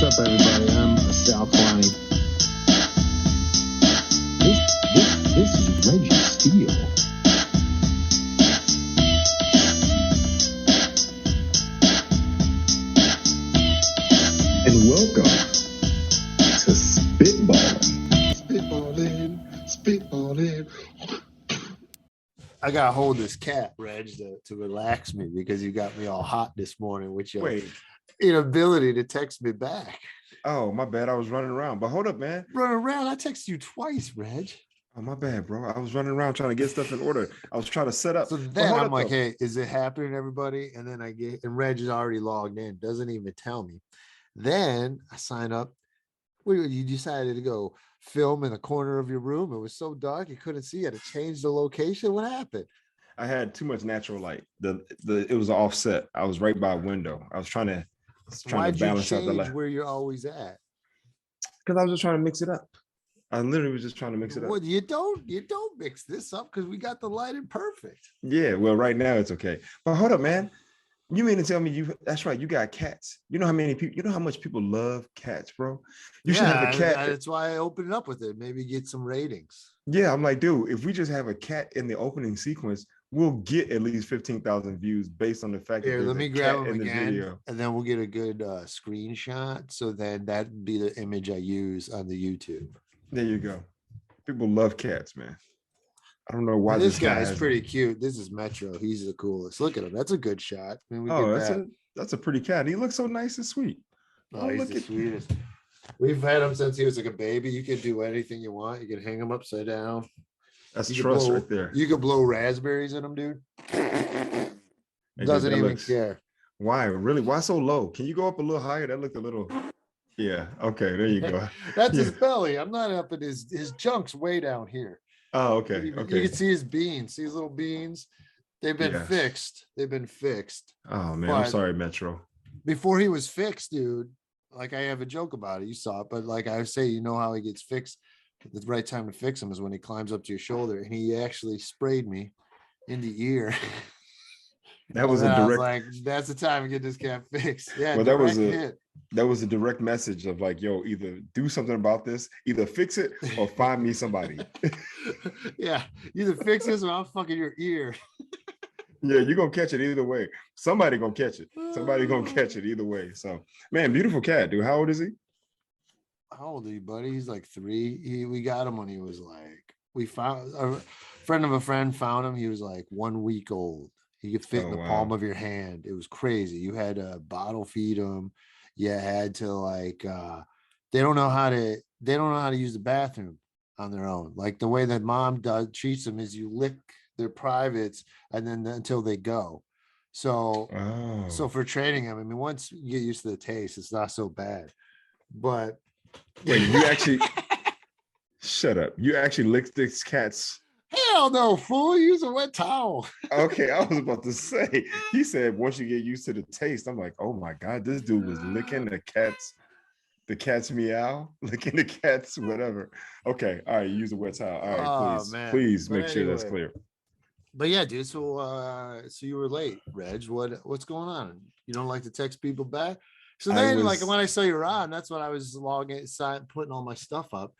up, everybody? I'm Sal and This is Reggie Steele. And welcome to Spitballin. Spitballin. I gotta hold this cat, Reg, to relax me because you got me all hot this morning with your inability to text me back. Oh, my bad. I was running around. But hold up, man. Running around? I texted you twice, Reg. Oh, my bad, bro. I was running around trying to get stuff in order. I was trying to set up. So then I'm like, hey, is it happening, everybody? And then and Reg is already logged in, doesn't even tell me. Then I sign up. You decided to go film in the corner of your room. It was so dark you couldn't see. You had to change the location. What happened? I had too much natural light. It was offset. I was right by a window. I was trying to balance out the light. Where you're always at? Because I was just trying to mix it up. I literally was just trying to mix it up. Well, you don't mix this up because we got the lighting perfect. Yeah, well, right now it's okay. But hold up, man. You mean to tell me that's right, you got cats? You know how many people, you know how much people love cats, bro? You should have a cat. That's why I opened it up with it. Maybe get some ratings. Yeah, I'm like, dude, if we just have a cat in the opening sequence, we'll get at least 15,000 views based on the fact that let me grab them again, video. And then we'll get a good screenshot. So then that'd be the image I use on the YouTube. There you go. People love cats, man. I don't know why this guy's pretty cute. This is Metro. He's the coolest. Look at him. That's a good shot. I mean, that's a pretty cat. He looks so nice and sweet. Oh, he's the sweetest. We've had him since he was like a baby. You can do anything you want. You can hang him upside down. That's trust right there. You can blow raspberries in him, dude. Doesn't even care. Why? Really? Why so low? Can you go up a little higher? That looked a little. Yeah. Okay. There you go. That's his belly. I'm not up at his junk's way down here. Oh, okay. Okay. You can see his beans. See his little beans? They've been fixed. They've been fixed. Oh man, I'm sorry, Metro. Before he was fixed, dude, like I have a joke about it. You saw it, but like I say, you know how he gets fixed? The right time to fix him is when he climbs up to your shoulder, and he actually sprayed me in the ear. That was a direct. I was like, that's the time to get this cat fixed. Yeah, well, that was a direct message of like, yo, either do something about this, either fix it or find me somebody. Yeah, either fix this or I'm fucking your ear. Yeah, you're gonna catch it either way. Somebody gonna catch it. Somebody gonna catch it either way. So, man, beautiful cat, dude. How old is he? How old are you, buddy? He's like 3. We got him when he was like, we found a friend of a friend found him. He was like 1 week old. He could fit in the palm of your hand. It was crazy. You had to bottle feed him. You had to like they don't know how to use the bathroom on their own. Like the way that mom treats them is you lick their privates and then until they go. So for training them, I mean, once you get used to the taste, it's not so bad. But wait, you actually shut up. You actually licked this cat's. Hell no, fool. Use a wet towel. Okay, I was about to say, he said once you get used to the taste, I'm like, oh my God, this dude was licking the cat's meow, licking the cat's whatever. Okay, all right, use a wet towel. All right, please make sure that's clear. But yeah, dude, so you were late, Reg. What's going on? You don't like to text people back? So then, like when I saw you were on, that's when I was putting all my stuff up.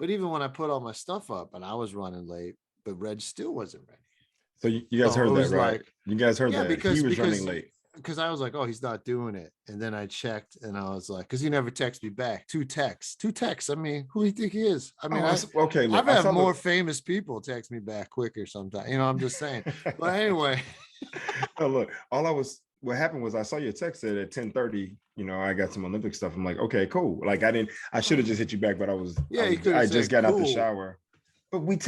But even when I put all my stuff up and I was running late, but Reg still wasn't ready. So you guys heard that, right? You guys heard that. Because he was running late. Because I was like, oh, he's not doing it. And then I checked and I was like, because he never texted me back. Two texts. I mean, who do you think he is? I mean, I've had more famous people text me back quicker sometimes. You know, I'm just saying. But anyway. Oh, look, what happened was I saw your text said at 10:30, you know, I got some Olympic stuff. I'm like, okay, cool. Like I should have just hit you back, but I just got out the shower. But we I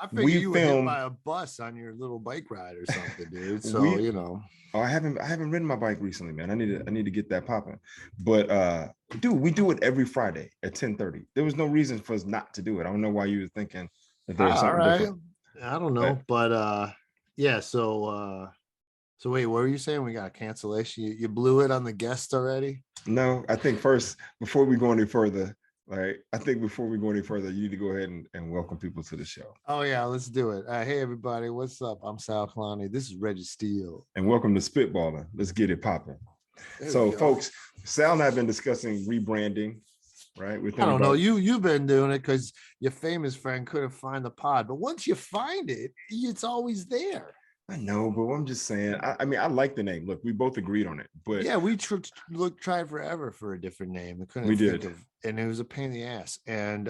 figured you were hit by a bus on your little bike ride or something, dude. So you know. Oh, I haven't ridden my bike recently, man. I need to get that popping. But dude, we do it every Friday at 10:30. There was no reason for us not to do it. I don't know why you were thinking that there was something different. I don't know, but yeah, so wait, what were you saying? We got a cancellation. You blew it on the guest already? No, I think first, before we go any further, you need to go ahead and welcome people to the show. Oh yeah, let's do it. Hey everybody, what's up? I'm Sal Clowney. This is Reggie Steele. And welcome to Spitballin. Let's get it popping. So, folks, Sal and I have been discussing rebranding, right? I don't know. You've been doing it because your famous friend couldn't find the pod, but once you find it, it's always there. I know, but I'm just saying. I mean, I like the name. Look, we both agreed on it, but yeah, we tried forever for a different name. We did, and it was a pain in the ass. And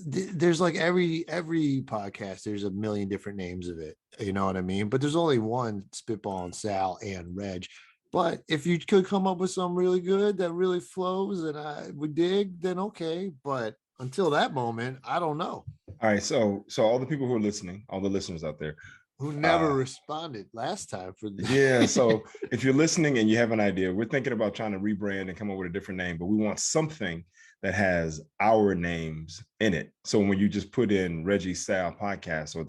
there's like every podcast, there's a million different names of it. You know what I mean? But there's only one Spitballin, Sal and Reg. But if you could come up with something really good that really flows and I would dig, then okay. But until that moment, I don't know. All right, so all the people who are listening, all the listeners out there who never responded last time for this. Yeah, so if you're listening and you have an idea, we're thinking about trying to rebrand and come up with a different name, but we want something that has our names in it. So when you just put in Reggie Sal podcast or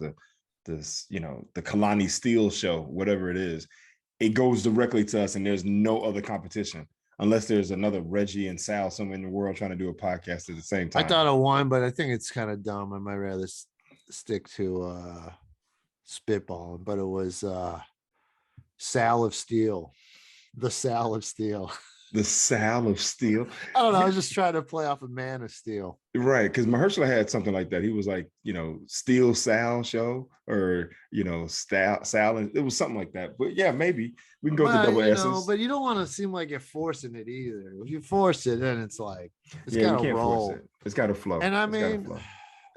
the Kalani Steele show, whatever it is, it goes directly to us and there's no other competition unless there's another Reggie and Sal somewhere in the world trying to do a podcast at the same time. I thought of one, but I think it's kind of dumb. I might rather stick to Spitballing, but it was Sal of Steel, the Sal of Steel. The Sal of Steel. I don't know. I was just trying to play off a Man of Steel. Right. Because Mahershala had something like that. He was like, Steel Sal show or, Sal. And it was something like that. But yeah, maybe we can go with the double S's. But you don't want to seem like you're forcing it either. If you force it, then it's like, it's got to roll. It's got to flow. And I mean,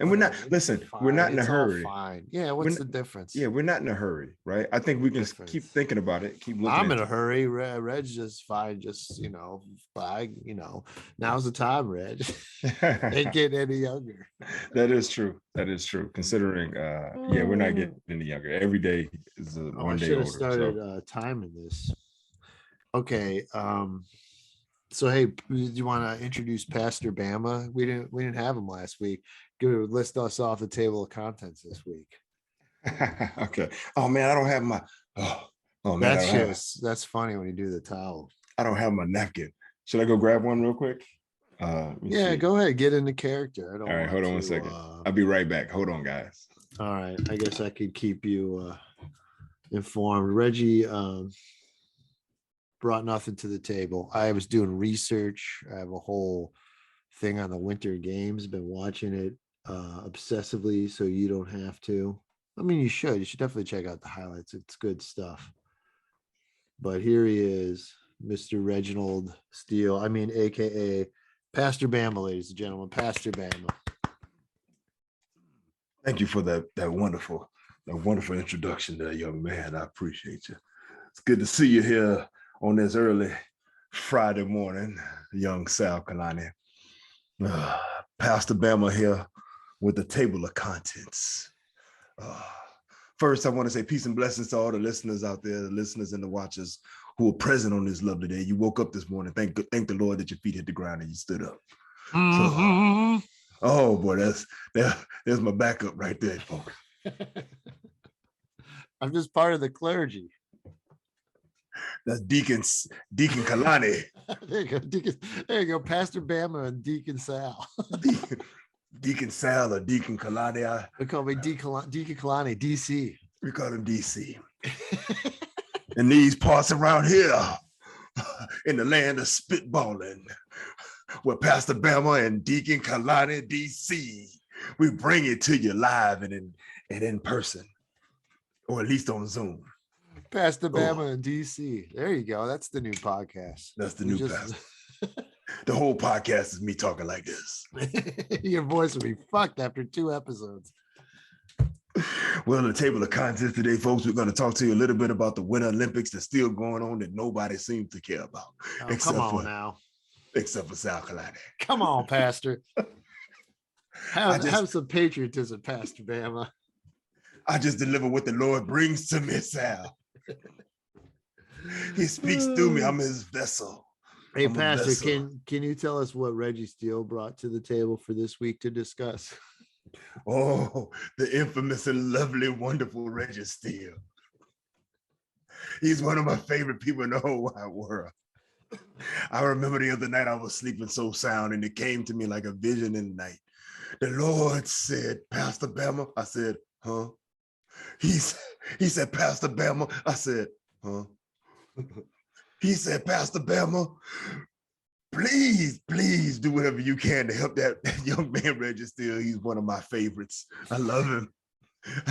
and we're not, we're not in a hurry. Fine. Yeah, what's the difference? Yeah, we're not in a hurry, right? I think we can keep thinking about it, keep looking. I'm in a hurry. Reg just fine, just, now's the time, Reg. Ain't getting any younger. That is true. Considering, we're not getting any younger. Every day is one day older. I should have started timing this. Okay, so hey, do you want to introduce Pastor Bama? We didn't have him last week. Go list us off the table of contents this week. Okay. Oh man, I don't have my. Oh man, that's funny when you do the towel. I don't have my napkin. Should I go grab one real quick? Yeah, go ahead. Get into character. All right, hold on 1 second. I'll be right back. Hold on, guys. All right, I guess I could keep you informed. Reggie brought nothing to the table. I was doing research. I have a whole thing on the Winter Games. Been watching it obsessively, so you don't have to. I mean, you should definitely check out the highlights. It's good stuff. But here he is, Mr. Reginald Steele. I mean, AKA Pastor Bama, ladies and gentlemen, Pastor Bama. Thank you for that wonderful introduction there, young man. I appreciate you. It's good to see you here on this early Friday morning, young Sal Kalani. Pastor Bama here with the table of contents. First, I want to say peace and blessings to all the listeners out there, the listeners and the watchers who are present on this lovely day. You woke up this morning. Thank the Lord that your feet hit the ground and you stood up. Mm-hmm. So, oh boy, there's my backup right there, folks. I'm just part of the clergy. That's Deacon Kalani. There you go, Pastor Bama and Deacon Sal. Deacon Sal or Deacon Kalani. We call me Deacon Kalani, DC. We call him DC. In these parts around here, in the land of Spitballin, where Pastor Bama and Deacon Kalani, DC, we bring it to you live and in person, or at least on Zoom. Pastor Bama and DC. There you go. That's the new podcast. That's the new pastor. The whole podcast is me talking like this. Your voice will be fucked after 2 episodes. Well, the table of contents today, folks, we're going to talk to you a little bit about the Winter Olympics that's still going on that nobody seems to care about. Oh, come on now. Except for Sal Kalani. Come on, Pastor. Have some patriotism, Pastor Bama. I just deliver what the Lord brings to me, Sal. He speaks through me. I'm his vessel. Hey, Pastor, can you tell us what Reggie Steele brought to the table for this week to discuss? Oh, the infamous and lovely, wonderful Reggie Steele. He's one of my favorite people in the whole wide world. I remember the other night I was sleeping so sound and it came to me like a vision in the night. The Lord said, Pastor Bama. I said, huh? He said, Pastor Bama. I said, huh? He said, Pastor Bama, please do whatever you can to help that young man Reggie Steele. He's one of my favorites. I love him.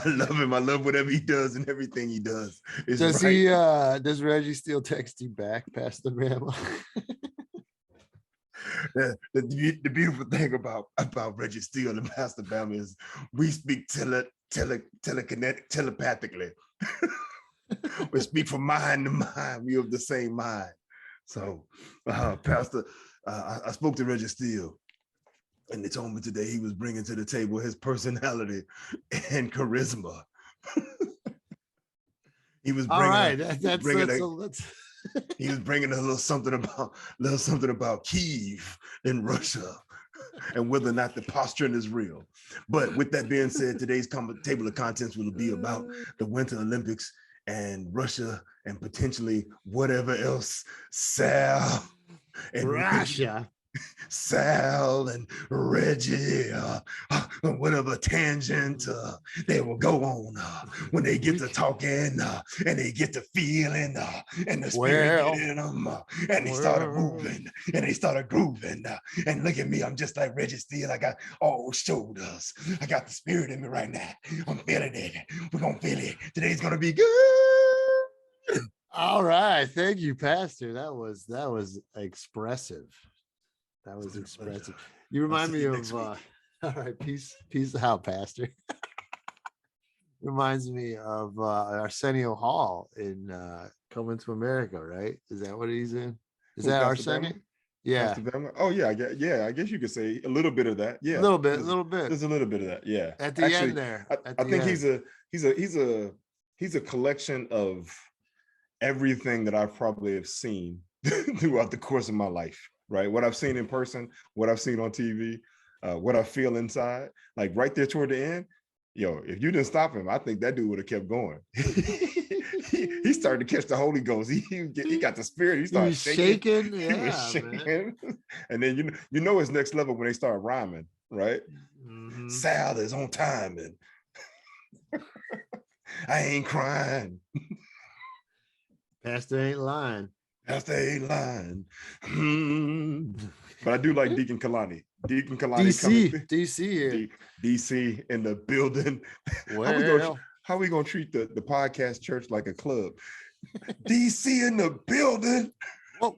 I love him. I love whatever he does and everything he does. Does does Reggie Steele text you back, Pastor Bama? The beautiful thing about Reggie Steele and Pastor Bama is we speak telepathically. We speak from mind to mind. We have the same mind. So, Pastor, I spoke to Reggie Steele, and they told me today he was bringing to the table his personality and charisma. He was bringing. All right, he was bringing a little something about Kyiv in Russia, and whether or not the posturing is real. But with that being said, today's table of contents will be about the Winter Olympics and Russia and potentially whatever else Sal and Russia. Sal and Reggie, whatever tangent they will go on when they get to talking and they get to feeling and the spirit get in them and they started moving and they started grooving and look at me, I'm just like Reggie Steele. I got all shoulders. I got the spirit in me right now. I'm feeling it. We're gonna feel it. Today's gonna be good. All right, thank you, Pastor. That was expressive. That was expressive. You remind me of all right, peace out, Pastor. Reminds me of Arsenio Hall in Coming to America, right? Is that what he's in? Is that Arsenio? Yeah. Oh yeah, I guess you could say a little bit of that. Yeah, a little bit. There's a little bit of that. Yeah. At the end there. I think he's a collection of everything that I probably have seen throughout the course of my life. Right, what I've seen in person, what I've seen on TV, what I feel inside, like right there toward the end. Yo, if you didn't stop him, I think that dude would have kept going. he started to catch the Holy Ghost. He got the spirit. He started shaking. Yeah, he was shaking. And then you know his next level when they start rhyming, right? Mm-hmm. Sal is on time and I ain't crying. Pastor ain't lying. Pastor ain't lying. But I do like Deacon Kalani. Deacon Kalani DC in the building. Well, how we gonna treat the podcast church like a club? DC in the building. What?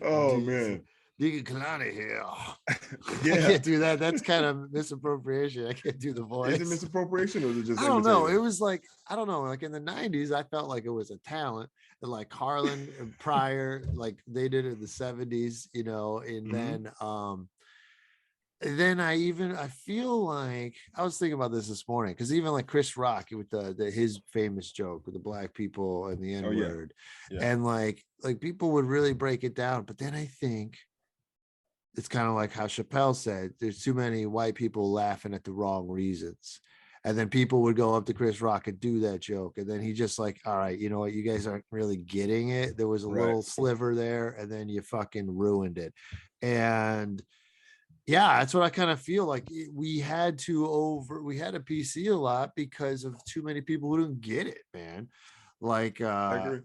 Oh man. Deacon Kalani here. Yeah. I can't do that. That's kind of misappropriation. I can't do the voice. Is it misappropriation or is it just? I don't know. It was like, I don't know. Like in the 90s, I felt like it was a talent. And like Harlan and Pryor, like they did it in the 70s, you know, and then I feel like I was thinking about this morning because even like Chris Rock with his famous joke with the black people and the N-word, and like people would really break it down. But then I think it's kind of like how Chappelle said, there's too many white people laughing at the wrong reasons. And then people would go up to Chris Rock and do that joke. And then he just like, all right, you know what? You guys aren't really getting it. There was a little sliver there and then you fucking ruined it. And yeah, that's what I kind of feel like. We had to PC a lot because of too many people who didn't get it, man. Like, I agree.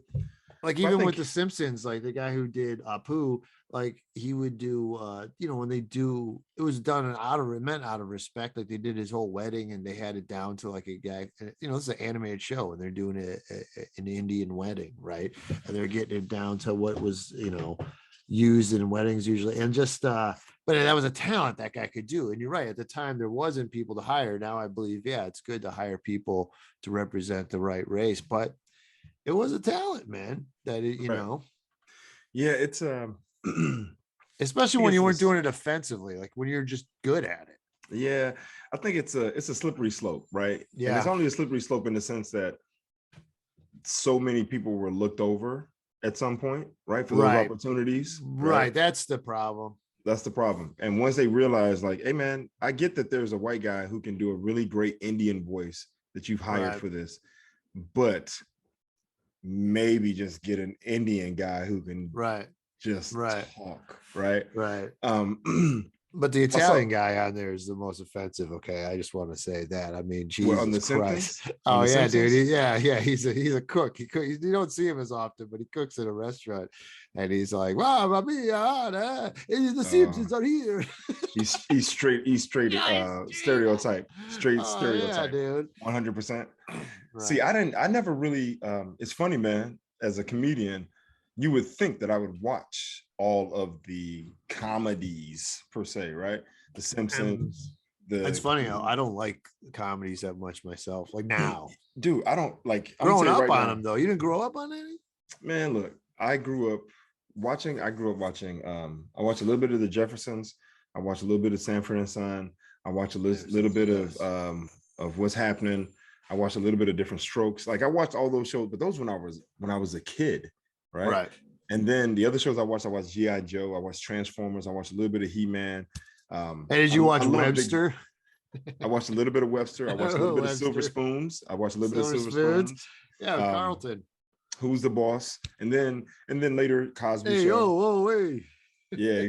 Like even with the Simpsons, like the guy who did Apu, like he would do, when they do, it was done out of respect. Like they did his whole wedding and they had it down to like a guy, this is an animated show and they're doing an Indian wedding, right? And they're getting it down to what was, used in weddings usually. And just, but that was a talent that guy could do. And you're right. At the time, there wasn't people to hire. Now I believe, it's good to hire people to represent the right race, but it was a talent, man, that you know. Yeah, it's especially when you weren't doing it offensively, like when you're just good at it. Yeah, I think it's a slippery slope, right? Yeah, and it's only a slippery slope in the sense that so many people were looked over at some point, right? For those opportunities. Right. That's the problem. That's the problem. And once they realize, like, hey man, I get that there's a white guy who can do a really great Indian voice that you've hired for this, but maybe just get an Indian guy who can just talk, right? But the What's Italian up? guy on there is the most offensive. Okay, I just want to say that. I mean, Well, on the Jesus Christ. Simpsons? Oh On the yeah, dude. Simpsons? Yeah. He's a cook. You don't see him as often, but he cooks at a restaurant, and he's like, "Wow, the Uh, Simpsons are here." he's straight Yeah, he's stereotype. Straight oh yeah, stereotype. dude. 100%. See, Right. I never really it's funny, man, as a comedian, you would think that I would watch all of the comedies per se, right? The Simpsons, It's the funny how I don't like comedies that much myself. Like now, dude, I don't like I'm gonna growing tell you up right on now, them though. You didn't grow up on any? man, look, I grew up watching, I watched a little bit of the Jeffersons, I watched a little bit of Sanford and Son, I watched a little bit of What's Happening. I watched a little bit of Different Strokes. Like I watched all those shows, but those when I was a kid, right? Right. And then the other shows I watched G.I. Joe, I watched Transformers, I watched a little bit of He-Man. And did you watch I love Webster? I watched a little bit of Webster. I watched a little bit of Silver Webster. Spoons. I watched a little bit of Silver Silver Spoons. Spoons. Yeah, Carlton. Who's the Boss? And then later Cosby Hey, Show. oh, hey. Yeah.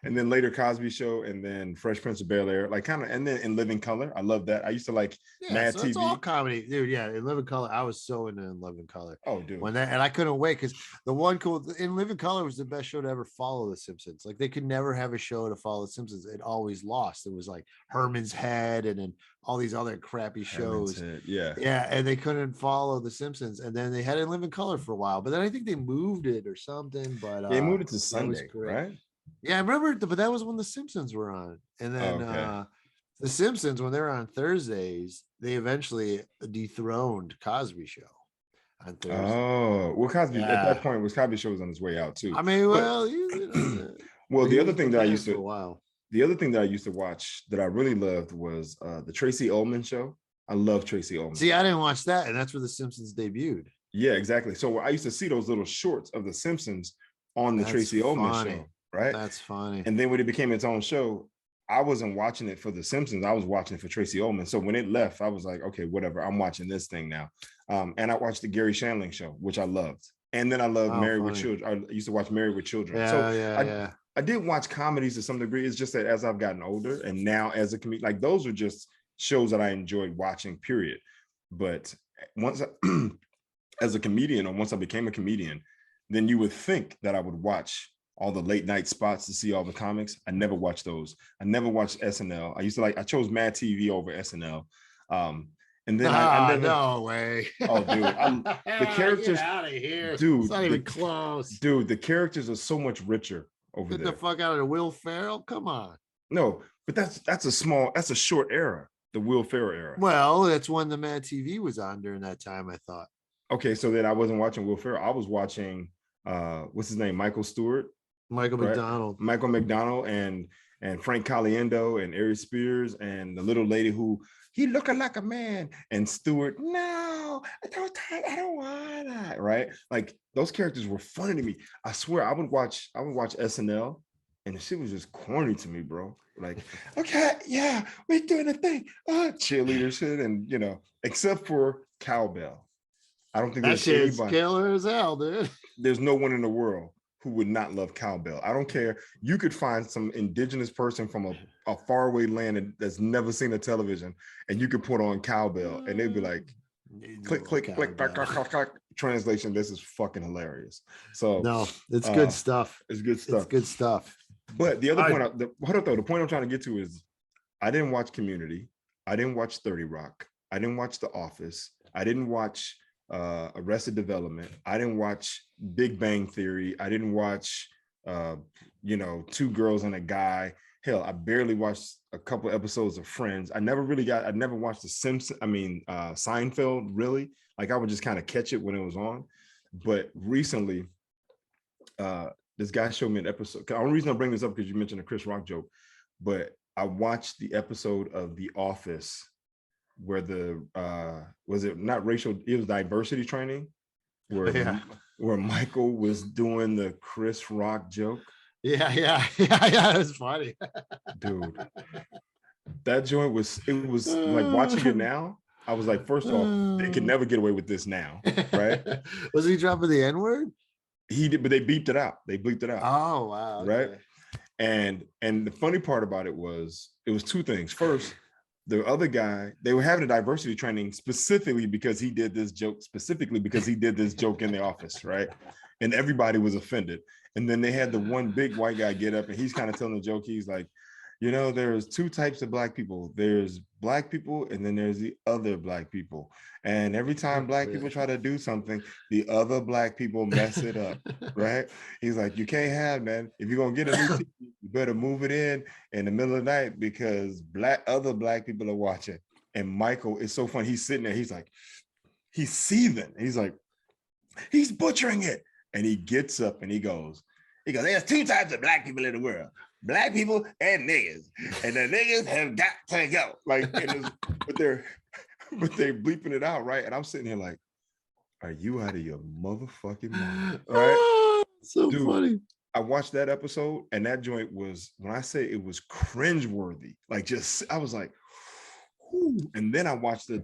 And then later Cosby Show, and then Fresh Prince of Bel-Air, like kind of, and then In Living Color. I love that. I used to like Mad so TV. it's all comedy, dude. Yeah, In Living Color. I was so into In Living Color. Oh, dude. And I couldn't wait because the one In Living Color was the best show to ever follow The Simpsons. Like they could never have a show to follow The Simpsons. It always lost. It was like Herman's Head and then all these other crappy shows. Yeah. Yeah, and they couldn't follow The Simpsons. And then they had In Living Color for a while, but then I think they moved it or something. But They moved it to Sunday, right? Yeah, I remember, but that was when The Simpsons were on. And then The Simpsons, when they were on Thursdays, they eventually dethroned Cosby Show on Thursday. Oh, well, Cosby at that point Cosby Show was on his way out too. I mean, well, well, the other thing that I used to watch watch that I really loved was the Tracy Ullman Show. I love Tracy Ullman. See, I didn't watch that, and that's where The Simpsons debuted. Yeah, exactly. So I used to see those little shorts of The Simpsons on the Tracy Ullman show, right? That's funny. And then when it became its own show, I wasn't watching it for The Simpsons. I was watching it for Tracy Ullman. So when it left, I was like, okay, whatever. I'm watching this thing now. And I watched the Gary Shandling show, which I loved. And then I loved Married with Children. I used to watch Married with Children. I did watch comedies to some degree. It's just that as I've gotten older and now as a comedian, like those are just shows that I enjoyed watching, period. But once as a comedian, or once I became a comedian, then you would think that I would watch all the late night spots to see all the comics. I never watched those. I never watched SNL. I chose Mad TV over SNL. And then I never, no way. Oh, dude, the characters Get out of here, dude. It's not even close, dude. The characters are so much richer over there. Get the fuck out of the Will Ferrell. Come on. No, but that's a short era, the Will Ferrell era. Well, that's when the Mad TV was on during that time, I thought. Okay, so then I wasn't watching Will Ferrell. I was watching what's his name, Michael McDonald, and Frank Caliendo and Ari Spears and the little lady who he looking like a man, and Stewart. No, I don't want that. Right, like those characters were funny to me. I swear, I would watch SNL, and the shit was just corny to me, bro. Like, okay, yeah, we're doing a thing, cheerleader shit, and except for Cowbell. I don't think that there's shit's killer as hell, dude. There's no one in the world who would not love Cowbell. I don't care. You could find some indigenous person from a faraway land that's never seen a television, and you could put on Cowbell, and they'd be like, click, click, click, click, click, click. Translation, this is fucking hilarious. So no, it's good stuff. It's good stuff. It's good stuff. But the other point, the point I'm trying to get to is I didn't watch Community. I didn't watch 30 Rock. I didn't watch The Office. I didn't watch Arrested Development. I didn't watch Big Bang Theory. I didn't watch Two Girls and a Guy. Hell, I barely watched a couple episodes of Friends. I never watched The Simpsons. Seinfeld, really. Like I would just kind of catch it when it was on. But recently, this guy showed me an episode. The only reason I bring this up because you mentioned a Chris Rock joke, but I watched the episode of The Office where was it was diversity training where Michael was doing the Chris Rock joke. Yeah, it was funny. Dude, that joint was like watching it now. I was like, first off, they could never get away with this now, right? Was he dropping the N-word? He did, but they beeped it out. They bleeped it out. Oh wow. Right. Okay. And the funny part about it was two things. First, the other guy, they were having a diversity training specifically because he did this joke in the office, right? And everybody was offended. And then they had the one big white guy get up and he's kind of telling the joke. He's like, you know, there's two types of black people. There's black people and then there's the other black people. And every time black people try to do something, the other black people mess it up, right? He's like, you can't have, man. If you're going to get a new TV, you better move it in the middle of the night because other black people are watching. And Michael is so funny. He's sitting there. He's like, he's seething. He's like, he's butchering it. And he gets up and he goes, there's two types of black people in the world. Black people and niggas. And the niggas have got to go. Like, but they're bleeping it out, right? And I'm sitting here like, are you out of your motherfucking mind? Right? So dude, funny. I watched that episode and that joint was, when I say it was cringeworthy, like just, I was like, whoo. And then I watched the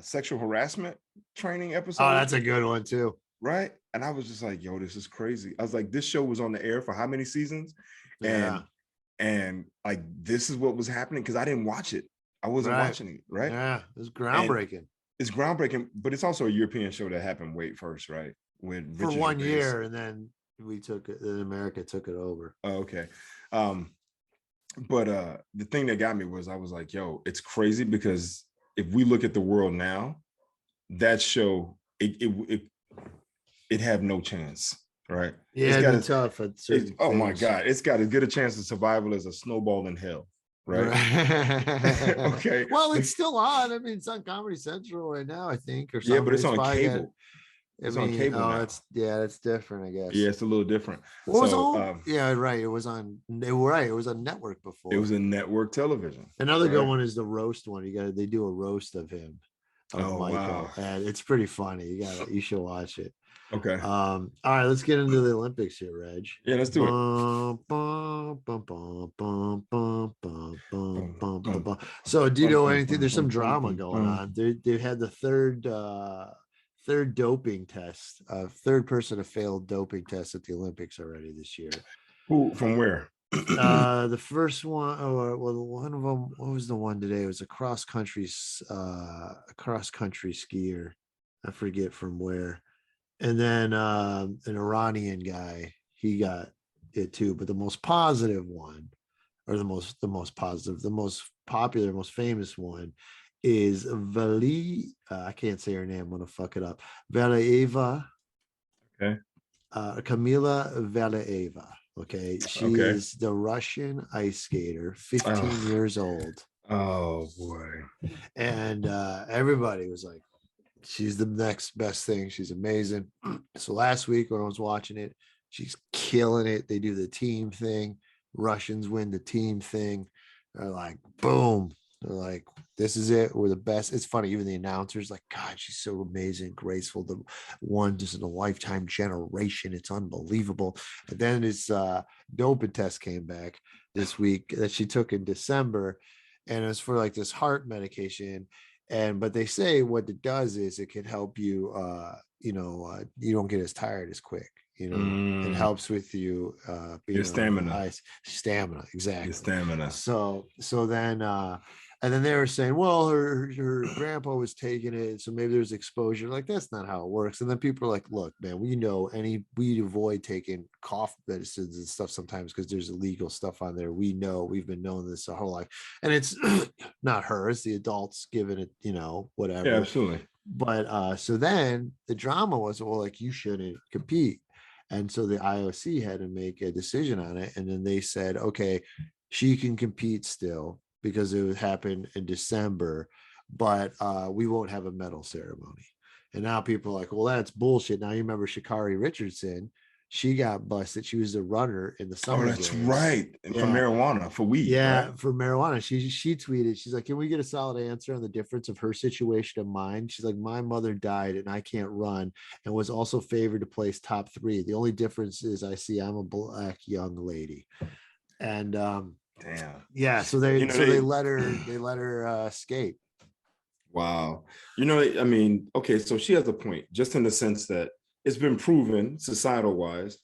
sexual harassment training episode. Oh, that's a good one too. Right. And I was just like, yo, this is crazy. I was like, this show was on the air for how many seasons? And like, this is what was happening because I didn't watch it. I wasn't watching it. Right. Yeah. It was groundbreaking. And it's groundbreaking, but it's also a European show that happened way first, right? With for 1 year. And then we took it, then America took it over. Oh, okay. But the thing that got me was I was like, yo, it's crazy because if we look at the world now, that show, it have no chance, right? Yeah, it's tough. Oh my God, it's got as good a chance of survival as a snowball in hell, right? Okay. Well, it's still on. I mean, it's on Comedy Central right now, I think, or something. Yeah, but it's on cable. It's on cable now. It's different, I guess. Yeah, it's a little different. What was on? Yeah, right. It was on. It was on network before. It was a network television. Another good one is the roast one. They do a roast of him, of Michael, wow. And it's pretty funny. You should watch it. Okay. All right, let's get into the Olympics here, Reg. Yeah, let's do it. So, do you know anything? There's some drama going on. They had the third doping test, third person to fail doping test at the Olympics already this year. Who from where? The first one, one of them, what was the one today? It was a cross country skier. I forget from where. And then an Iranian guy, he got it too. But the most positive one, or the most positive, the most popular, most famous one is Vali. I can't say her name. I'm gonna fuck it up. Valieva. Okay. Kamila Valieva. Okay. She is the Russian ice skater, 15 years old. Oh boy. And everybody was like, she's the next best thing. She's amazing. So last week when I was watching it, she's killing it. They do the team thing. Russians win the team thing. They're like, boom. They're like, this is it. We're the best. It's funny. Even the announcers like, God, she's so amazing, graceful. The one just in a lifetime generation. It's unbelievable. And then this doping test came back this week that she took in December. And it was for like this heart medication. But they say what it does is it can help you, you don't get as tired as quick. It helps with you being your stamina. Stamina, exactly. Your stamina. So then, and then they were saying, well, her grandpa was taking it, so maybe there's exposure. Like that's not how it works. And then people are like, look, man, we avoid taking cough medicines and stuff sometimes because there's illegal stuff on there. We know, we've been knowing this our whole life, and it's not her, it's the adults giving it, whatever. Yeah, absolutely. But so then the drama was, well, like you shouldn't compete. And so the IOC had to make a decision on it. And then they said, okay, she can compete still because it would happen in December, but we won't have a medal ceremony. And now people are like, well, that's bullshit. Now you remember Sha'Carri Richardson. She got busted. She was a runner in the summer. Oh, that's games. Right. And for marijuana, for weed. Yeah, right? For marijuana. She tweeted, she's like, can we get a solid answer on the difference of her situation and mine? She's like, my mother died and I can't run and was also favored to place top 3. The only difference is I'm a black young lady. And damn. Yeah, so they let her escape. Wow. I mean, okay, so she has a point, just in the sense that it's been proven societal wise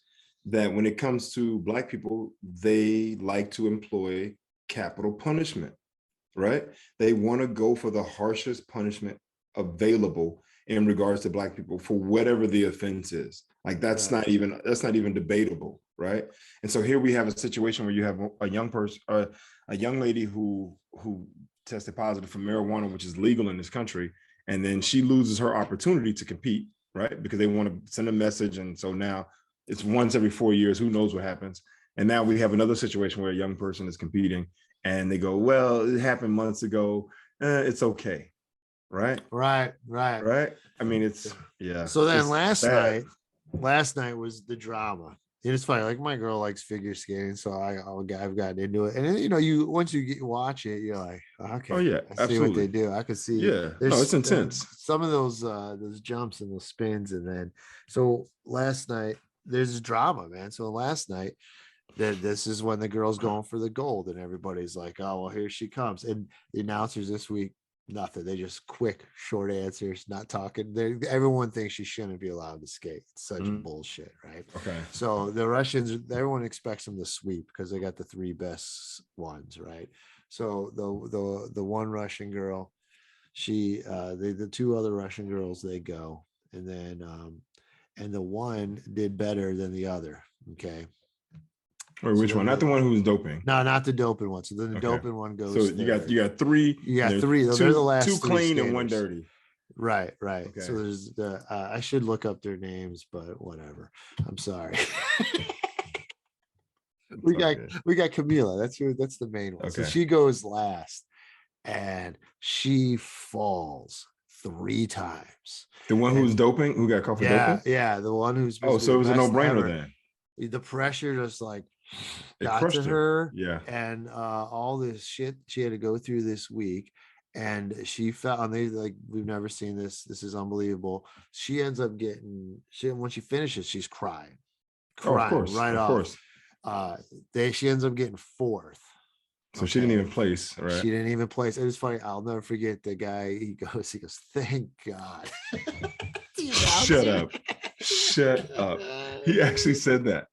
that when it comes to Black people, they like to employ capital punishment, right? They want to go for the harshest punishment available in regards to Black people for whatever the offense is. Like that's not even debatable, right? And so here we have a situation where you have a young person, a young lady who tested positive for marijuana, which is legal in this country, and then she loses her opportunity to compete, right? Because they want to send a message, and so now it's once every 4 years. Who knows what happens? And now we have another situation where a young person is competing, and they go, "Well, it happened months ago. It's okay." Right. I mean, it's So then it's last night was the drama. It's funny. Like my girl likes figure skating, so I've gotten into it. And then, once you watch it, you're like, okay, oh yeah, I see what they do. I can see. Yeah, no, it's intense. Some of those jumps and those spins, and then so last night there's drama, man. So last night, this is when the girl's going for the gold, and everybody's like, oh well, here she comes. And the announcers this week, nothing. They just quick, short answers, not talking. Everyone thinks she shouldn't be allowed to skate. It's such bullshit, right? Okay. So the Russians, everyone expects them to sweep because they got the 3 best ones, right? So the one Russian girl, the 2 other Russian girls, they go, and then and the one did better than the other. Okay. Wait, which one? Not the one who was doping. No, not the doping one. So then the doping one goes. So you got 3. You got 3. They're the last 2 clean skaters. and 1 dirty. Right. Okay. So there's I should look up their names, but whatever. I'm sorry. we got Camila. That's the main one. Okay. So she goes last, and she falls 3 times. The one who was doping, who got caught for doping? Yeah, the one who's so it was a no-brainer then. The pressure just like It got crushed to her. Yeah. And all this shit she had to go through this week. And she felt, and they like, we've never seen this. This is unbelievable. She ends up getting, when she finishes, she's crying. Of course. She ends up getting 4th. So she didn't even place, right? She didn't even place. It was funny. I'll never forget the guy. He goes, thank God. Shut up. He actually said that.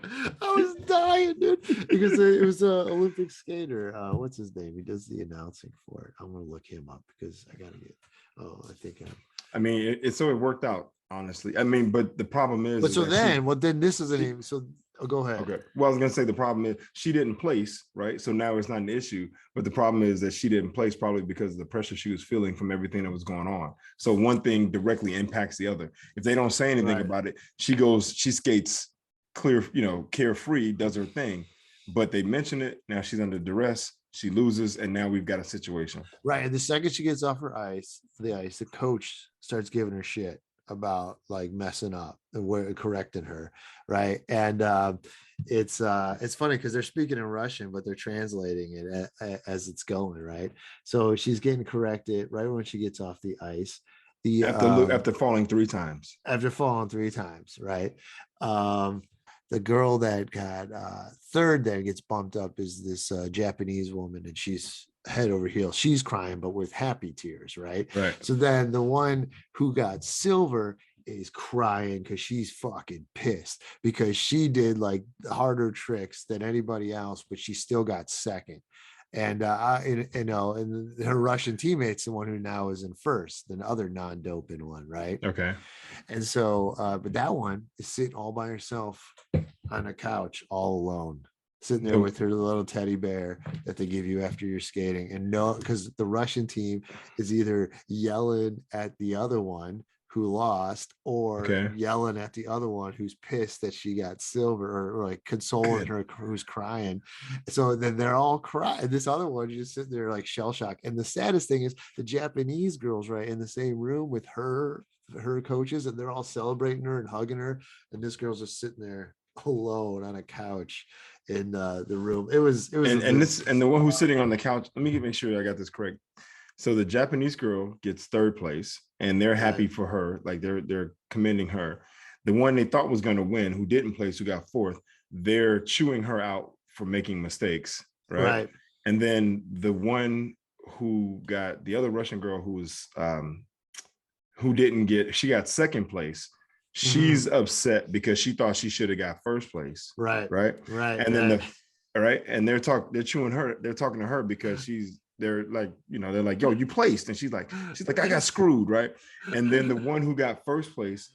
I was dying, dude, because it was an Olympic skater. What's his name? He does the announcing for it. I'm gonna look him up because I gotta get. I mean, it worked out, honestly. I mean, but the problem is. But so then this is an even. So go ahead. Okay. Well, I was gonna say the problem is she didn't place, right? So now it's not an issue. But the problem is that she didn't place probably because of the pressure she was feeling from everything that was going on. So one thing directly impacts the other. If they don't say anything about it, she skates clear, carefree, does her thing. But they mention it. Now she's under duress. She loses, and now we've got a situation. Right. And the second she gets off the ice, the coach starts giving her shit about like messing up and we're correcting her, right? And it's funny because they're speaking in Russian, but they're translating it as it's going, right? So she's getting corrected right when she gets off the ice. After falling 3 times. After falling 3 times, right? The girl that got 3rd that gets bumped up is this Japanese woman, and she's head over heels. She's crying, but with happy tears, right? Right. So then the one who got silver is crying because she's fucking pissed because she did like harder tricks than anybody else, but she still got 2nd. And and her Russian teammate's the one who now is in 1st, the other non-doping one, right? Okay. And so, but that one is sitting all by herself on a couch, all alone, sitting there with her little teddy bear that they give you after you're skating. And because the Russian team is either yelling at the other one who lost or yelling at the other one who's pissed that she got silver, or like consoling her who's crying. So then they're all crying. This other one just sitting there like shell shock. And the saddest thing is the Japanese girls right in the same room with her coaches, and they're all celebrating her and hugging her. And this girl's just sitting there alone on a couch in the room. It was and the one who's sitting on the couch, let me make sure I got this correct. So the Japanese girl gets 3rd place, and they're happy for her, like they're commending her. The one they thought was going to win, who didn't place, who got 4th, they're chewing her out for making mistakes, right? And then the one who got the other Russian girl who was she got 2nd place. She's upset because she thought she should have got first place. Right. And then and they're talking to her because they're like, yo, you placed. And she's like, I got screwed, right? And then the one who got first place,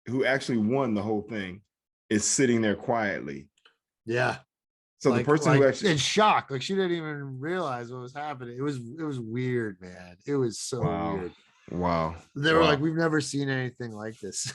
who actually won the whole thing, is sitting there quietly. Yeah. So the person who actually in shock, like she didn't even realize what was happening. It was weird, man. It was so weird. Wow. They were like, we've never seen anything like this.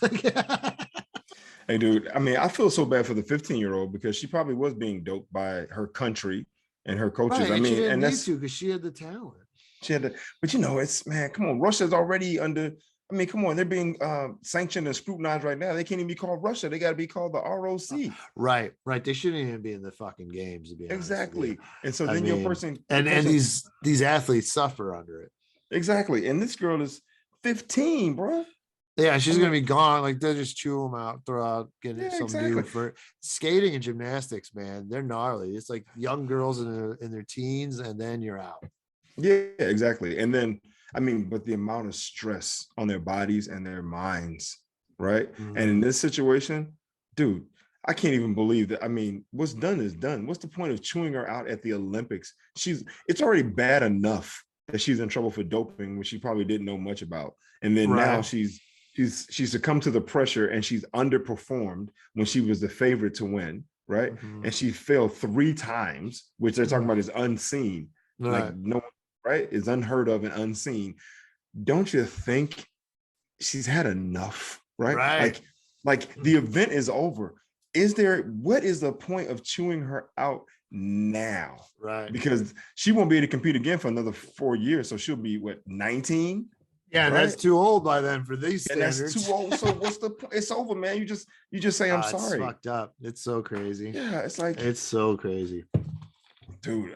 Hey, dude, I mean, I feel so bad for the 15-year-old because she probably was being doped by her country and her coaches. Right, I mean, she didn't and need that's to because she had the talent. She had to, but it's, man, come on. Russia's already under, I mean, come on. They're being sanctioned and scrutinized right now. They can't even be called Russia. They got to be called the ROC. Right. They shouldn't even be in the fucking games, to be honest. Exactly. And so then your person. And these athletes suffer under it. Exactly. And this girl is 15, bro. Yeah, she's gonna be gone. Like they'll just chew them out, throw out, get some new for skating and gymnastics. Man, they're gnarly. It's like young girls in their teens, and then you're out. Yeah, exactly. And then I mean, but the amount of stress on their bodies and their minds, right? And in this situation, dude, I can't even believe that. I mean, what's done is done. What's the point of chewing her out at the Olympics? It's already bad enough that she's in trouble for doping, which she probably didn't know much about, and then now she's succumbed to the pressure and she's underperformed when she was the favorite to win, right? And she failed 3 times, which they're talking about is unseen. Like no, right? Is unheard of and unseen. Don't you think she's had enough, right? Like the event is over. What is the point of chewing her out now? Right. Because she won't be able to compete again for another 4 years. So she'll be 19? Yeah, and that's too old by then for these standards. And that's too old. So what's the point? It's over, man. You just say I'm sorry. It's fucked up. It's so crazy. Yeah, it's so crazy. Dude,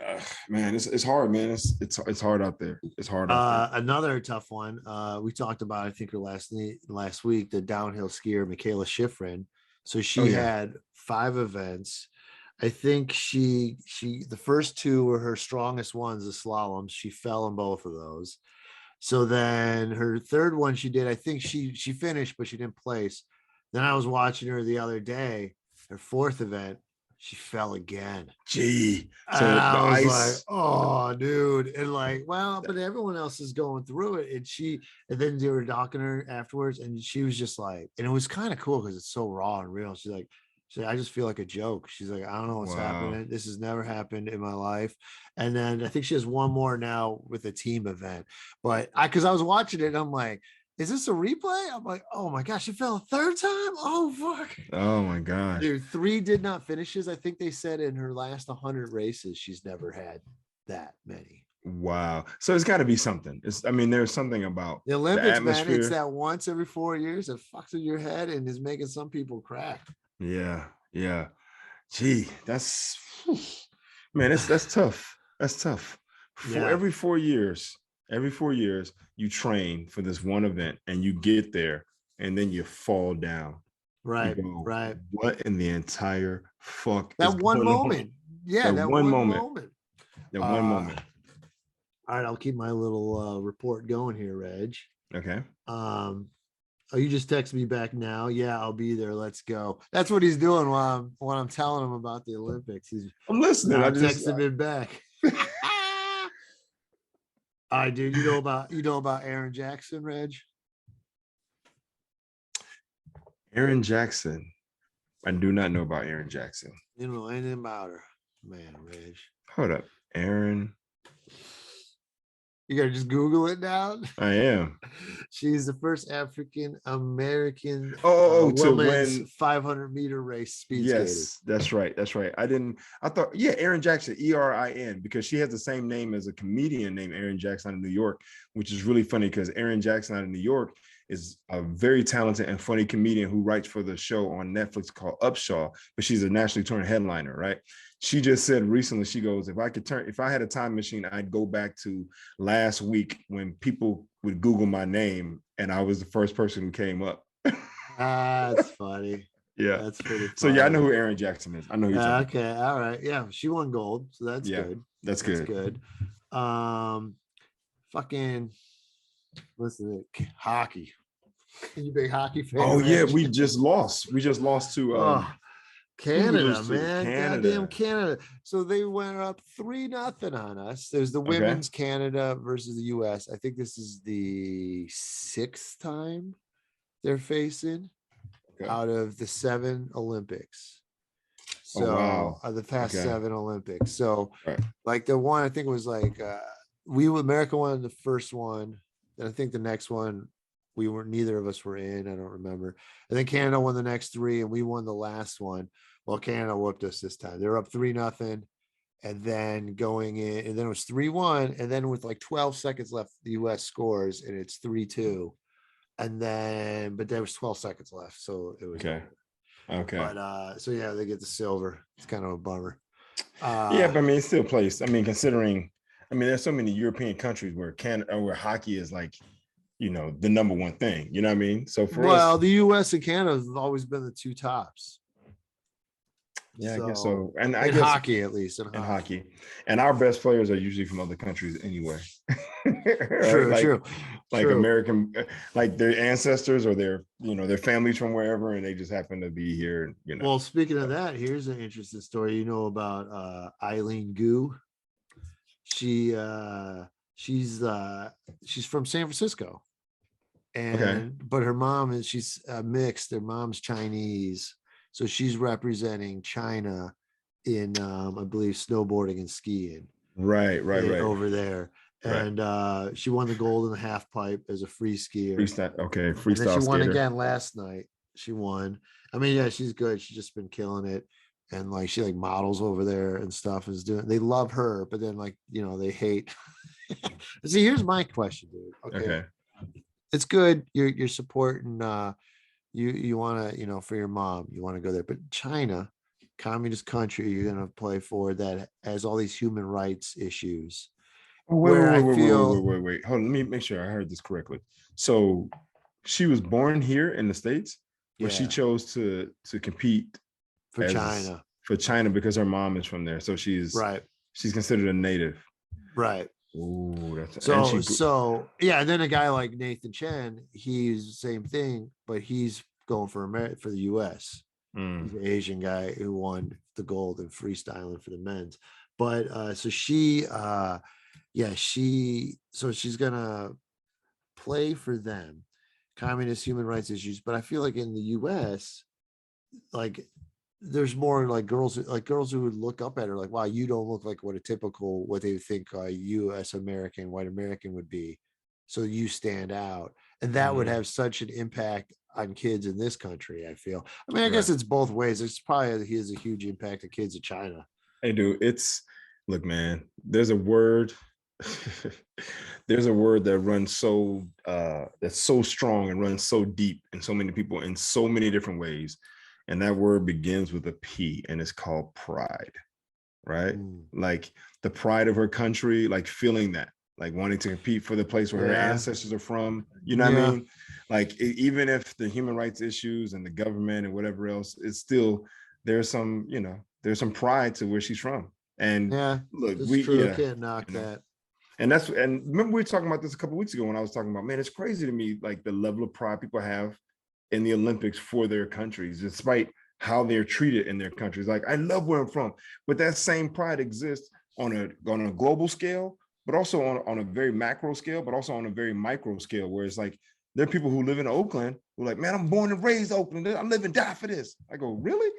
man, it's hard, man. It's hard out there. It's hard out there. Another tough one. We talked about, I think, last week, the downhill skier Michaela Shiffrin. So she had 5 events. I think she the first 2 were her strongest ones, the slaloms. She fell in both of those. So then her third one she did, I think she finished, but she didn't place. Then I was watching her the other day, her 4th event, she fell again. Gee. So I was like, oh, dude. And like, well, but everyone else is going through it. And then they were talking to her afterwards, and she was just like, and it was kind of cool because it's so raw and real. She's like, I just feel like a joke. She's like, I don't know what's happening. This has never happened in my life. And then I think she has one more now with a team event. But because I was watching it, and I'm like, is this a replay? I'm like, oh my gosh, she fell a 3rd time. Oh fuck. Oh my god. Dude, 3 did not finishes. I think they said in her last 100 races, she's never had that many. Wow. So it's got to be something. There's something about the Olympics, man. It's that once every 4 years it fucks with your head and is making some people crack. Yeah. Gee, that's tough. That's tough. Every 4 years, you train for this one event and you get there and then you fall down. Right. What in the entire fuck? That one moment. Yeah, that one moment. That one moment. All right, I'll keep my little report going here, Reg. Okay. Oh, you just text me back now. Yeah, I'll be there. Let's go. That's what he's doing while I'm telling him about the Olympics. I'm listening. I texted him back. All right, dude. You know about Aaron Jackson, Reg? Aaron Jackson. I do not know about Aaron Jackson. You don't know anything about her, man, Reg. Hold up, Aaron. You gotta just Google it now. I am. She's the first African American to women's win 500-meter race speed yes, skating. That's right. I thought, Aaron Jackson, ERIN, because she has the same name as a comedian named Aaron Jackson out of New York, which is really funny because Aaron Jackson out of New York is a very talented and funny comedian who writes for the show on Netflix called Upshaw, but she's a nationally touring headliner, right? She just said recently, she goes, if I had a time machine, I'd go back to last week when people would Google my name and I was the first person who came up. That's funny. Yeah. That's pretty funny. So I know who Aaron Jackson is. I know who you're talking about. Okay. All right. Yeah. She won gold. So that's good. That's good. Fucking, what's it? Hockey. You big hockey fan? Oh yeah, Rich? we just lost. We just lost to Oh, Canada, lose to? man. Canada. Goddamn Canada. So they went up 3-0 on us. There's the Okay. women's Canada versus the US. I think this is the 6th time they're facing out of the 7 Olympics. So wow. the past Okay. 7 Olympics. So Right. like the one I think was like America won the first one, and I think the next one neither of us were in. I don't remember. And then Canada won the next 3, and we won the last one. Well, Canada whooped us this time. They were up 3-0, and then going in, and then it was 3-1, and then with like 12 seconds left, the US scores, and it's 3-2. And then, but there was 12 seconds left, so it was Okay. Okay. But so yeah, they get the silver. It's kind of a bummer. Yeah, but I mean, it's still placed. I mean, considering, I mean, there's so many European countries where where hockey is like, you know, the number one thing. You know what I mean? So for us, the US and Canada have always been the 2 tops. yeah, I guess so. And I in guess hockey, at least in hockey, and our best players are usually from other countries anyway. True, like, true. Like true. American, like their ancestors or their, you know, their families from wherever, and they just happen to be here. You know. Well, speaking of that, here's an interesting story. You know about Eileen Gu? She's from San Francisco, and but her mom she's mixed. Their mom's Chinese, so she's representing China in I believe snowboarding and skiing. Right over there. And she won the gold in the half pipe as a free skier. Freestyle, okay, freestyle. And then she won skater. again last night. She won. I mean, yeah, she's good. She's just been killing it. And like she like models over there and stuff is doing. They love her, but then like, you know, they hate. See, here's my question, dude. Okay. It's good. You're supporting you want to, you know, for your mom, you want to go there. But China, communist country, you're gonna play for that has all these human rights issues. Wait. Hold on, let me make sure I heard this correctly. So she was born here in the States, but she chose to compete for China. For China because her mom is from there. So she's considered a native. Right. Oh, that's so yeah. And then a guy like Nathan Chen, he's the same thing, but he's going for the US. He's an Asian guy who won the gold in freestyling for the men's. But so she's gonna play for them, communist human rights issues. But I feel like in the US, like there's more like girls who would look up at her like, wow, you don't look like what they would think a US American, white American would be. So you stand out. And that would have such an impact on kids in this country, I feel. I mean, I guess it's both ways. It's probably he has a huge impact on kids in China. Hey, dude, look, man, there's a word that runs so that's so strong and runs so deep in so many people in so many different ways. And that word begins with a P, and it's called pride, right? Like the pride of her country, like feeling that, like wanting to compete for the place where her ancestors are from. You know what I mean? Like even if the human rights issues and the government and whatever else, it's still, there's some pride to where she's from. And look, we can't knock that. And remember we were talking about this a couple of weeks ago when I was talking about, man, it's crazy to me, like the level of pride people have in the Olympics for their countries, despite how they're treated in their countries. Like, I love where I'm from, but that same pride exists on a global scale, but also on a very macro scale, but also on a very micro scale, where it's like, there are people who live in Oakland who are like, man, I'm born and raised Oakland. I live and die for this. I go, really?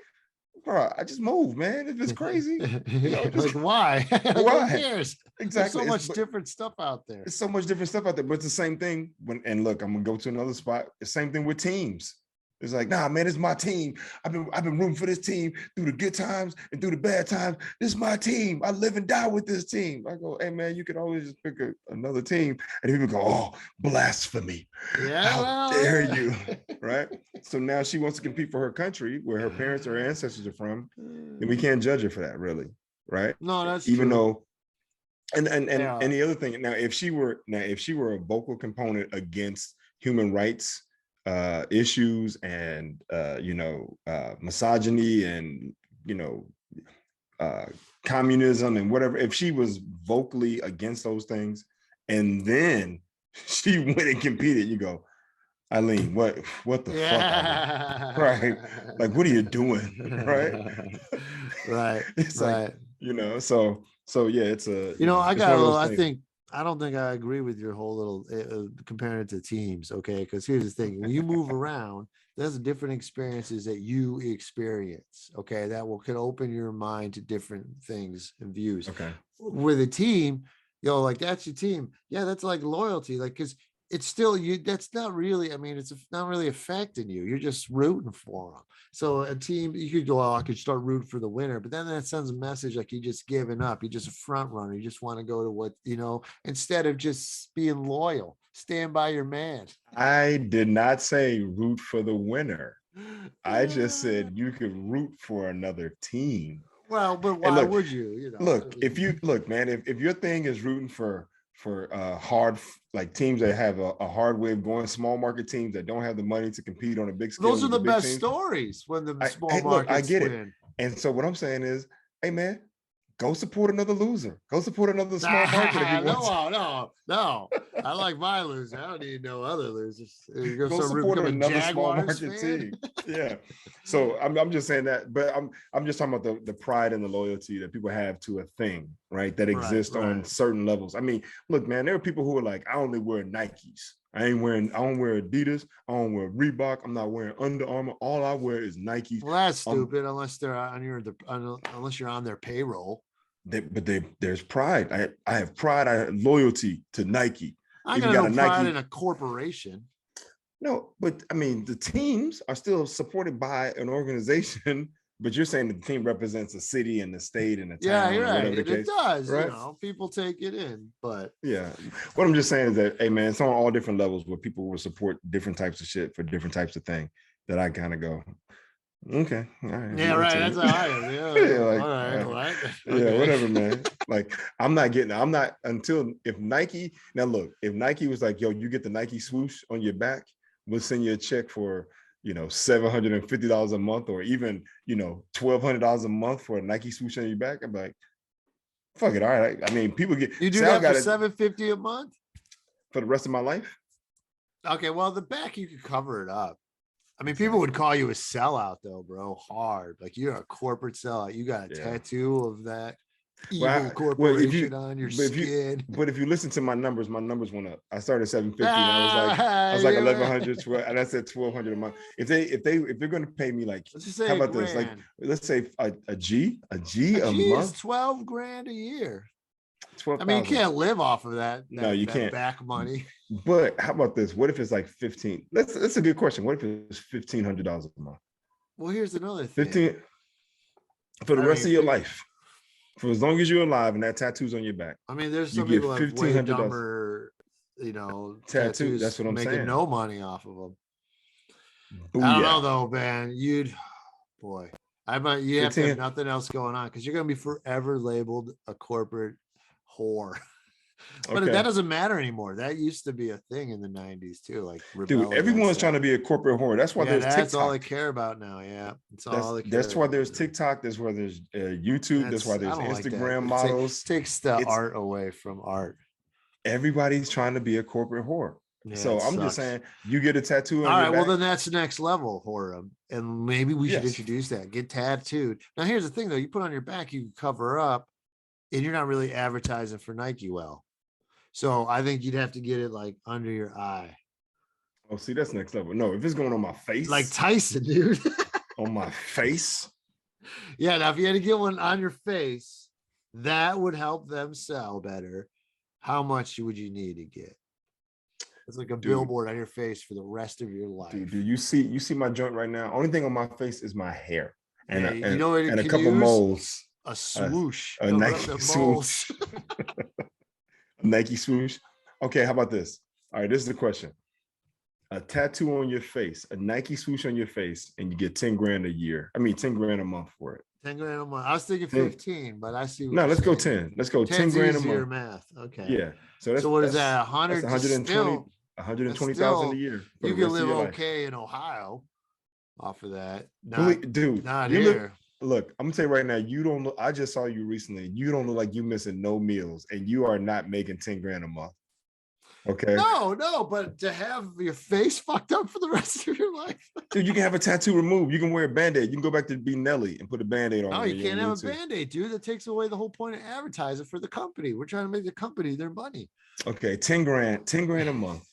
Bro, I just moved, man. It's crazy. You know, like, why? Why? Who cares? Exactly. There's so much different stuff out there. It's so much different stuff out there, but it's the same thing and look, I'm gonna go to another spot. The same thing with teams. It's like, nah, man, it's my team. I've been rooting for this team through the good times and through the bad times. This is my team. I live and die with this team. I go, hey, man, you could always just pick another team. And people go, oh, blasphemy. How dare you, right? So now she wants to compete for her country where her parents or ancestors are from. And we can't judge her for that, really, right? No, that's even true. Though, and the other thing, now, if she were a vocal component against human rights issues and misogyny and communism and whatever, if she was vocally against those things and then she went and competed, you go, Eileen, what the fuck, Eileen? Right? Like, what are you doing? Right? Right. It's Right. like, so yeah, it's a, I it's got one a of little, those I things. think, I don't think I agree with your whole little comparing it to teams. Okay. Because here's the thing, when you move around, there's different experiences that you experience. Okay. That can open your mind to different things and views. Okay. With a team, like that's your team. Yeah. That's like loyalty. Like, cause it's still you. That's not really, I mean, it's not really affecting you. You're just rooting for them. So a team, you could go, I could start rooting for the winner, but then that sends a message like you just giving up. You're just a front runner. You just want to go to what, instead of just being loyal, stand by your man. I did not say root for the winner. I just said you could root for another team. Well, but why would you? Look, if you look, man, if your thing is rooting for hard, like teams that have a hard way of going, small market teams that don't have the money to compete on a big scale. Those are the best teams, stories when the small markets I get win. it. And so what I'm saying is, hey man, go support another loser. Go support another small market if you want. No. I like my loser. I don't need no other losers. Go support another small market team. Yeah. So I'm just saying that, but I'm just talking about the pride and the loyalty that people have to a thing, right? That exists on certain levels. I mean, look, man, there are people who are like, I only wear Nikes. I don't wear Adidas. I don't wear Reebok. I'm not wearing Under Armour. All I wear is Nikes. Well, that's stupid unless they're unless you're on their payroll. There's pride. I have pride. I have loyalty to Nike. I got no pride in a corporation. No, but I mean, the teams are still supported by an organization. But you're saying the team represents a city and the state and the town. Yeah, you're right. It does. Right? People take it in. But yeah, what I'm just saying is that, hey man, it's on all different levels where people will support different types of shit for different types of thing. That I kind of go, okay, all right. Yeah, right. That's how I am. Yeah, like, all right. What? Yeah, whatever, man. Like, until if Nike, now look, if Nike was like, yo, you get the Nike swoosh on your back, we'll send you a check for, $750 a month, or even, $1,200 a month for a Nike swoosh on your back. I'm like, fuck it. All right. I mean, people get, you do that for $750 a month for the rest of my life. Okay. Well, the back, you could cover it up. I mean, people would call you a sellout though, bro. Hard. Like, you're a corporate sellout. You got a tattoo of that evil corporation on your skin. But if you listen to my numbers went up. I started 750 and I was like 1,100, and I said 1,200 a month. If they're going to pay me like, let's just say, how about this? Like, let's say a G a month, is $12,000 a year. 12. I mean, you can't live off of that. No, you can't. Back money. But how about this? What if it's like 15? That's a good question. What if it's $1,500 a month? Well, here's another thing. 15 for the rest of your life. For as long as you're alive and that tattoo's on your back. I mean, there's some people that have way dumber, tattoos. That's what I'm making saying. No money off of them. Booyah. I don't know though, man. You have to have nothing else going on because you're gonna be forever labeled a corporate whore. But that doesn't matter anymore. That used to be a thing in the 90s too. Like, dude, everyone's trying to be a corporate whore. That's why there's TikTok. That's all they care about now. Yeah, that's why there's TikTok. That's why there's YouTube. That's why there's Instagram models. Takes the art away from art. Everybody's trying to be a corporate whore. Yeah, so I'm just saying, you get a tattoo. All right, well then that's the next level, whore, and maybe we should introduce that. Get tattooed. Now here's the thing, though: you put on your back, you can cover up, and you're not really advertising for Nike well. So I think you'd have to get it like under your eye. Oh, see, that's next level. No, if it's going on my face, like Tyson, dude. On my face. Yeah, now if you had to get one on your face, that would help them sell better. How much would you need to get? It's like a billboard on your face for the rest of your life. Dude, you see my joint right now? Only thing on my face is my hair and a couple moles. A swoosh. A Nike swoosh. A Nike swoosh. Okay, how about this? All right, this is the question. A tattoo on your face, a Nike swoosh on your face, and you get 10 grand a year. I mean, 10 grand a month for it. 10 grand a month. I was thinking 15, but I see. No, let's go 10. Let's go 10 grand a month. Math. Okay. Yeah. So what is that? 100? 120,000 a year. You can live okay in Ohio off of that. Dude, not here. Look, I'm gonna tell you right now, you don't look. I just saw you recently. You don't look like you missing no meals, and you are not making 10 grand a month. Okay. No, but to have your face fucked up for the rest of your life. Dude, you can have a tattoo removed. You can wear a band-aid. You can go back to be Nelly and put a band-aid on. No, it you can't have a to. band-aid, dude. That takes away the whole point of advertising for the company. We're trying to make the company their money. Okay, 10 grand a month.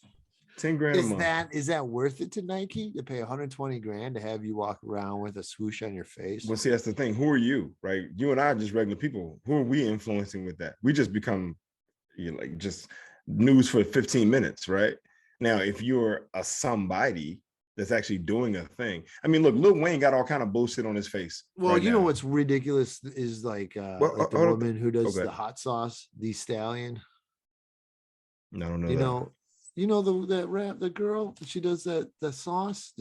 10 grand a month. Is that worth it to Nike to pay 120 grand to have you walk around with a swoosh on your face? Well, see, that's the thing. Who are you, right? You and I are just regular people. Who are we influencing with that? We just become, like just news for 15 minutes, right? Now, if you're a somebody that's actually doing a thing, I mean, look, Lil Wayne got all kind of bullshit on his face. Well, right you know now. what's ridiculous is like the woman who does the hot sauce, the Stallion. No, I don't know. You know the girl, she does the sauce,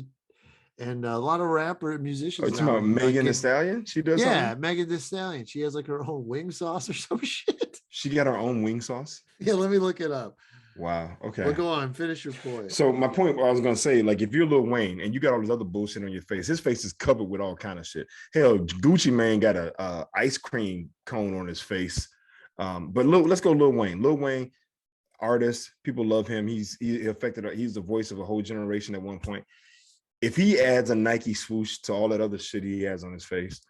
and a lot of musicians. Oh, you talking about Megan Thee Stallion? She does. Yeah, something? Megan Thee Stallion. She has like her own wing sauce or some shit. She got her own wing sauce. Yeah, let me look it up. Wow. Okay. Well, go on. Finish your point. So my point, I was gonna say, like, if you're Lil Wayne and you got all this other bullshit on your face, his face is covered with all kind of shit. Hell, Gucci Mane got a ice cream cone on his face. But let's go Lil Wayne. Lil Wayne, artist, people love him. He's the voice of a whole generation at one point. If he adds a Nike swoosh to all that other shit he has on his face,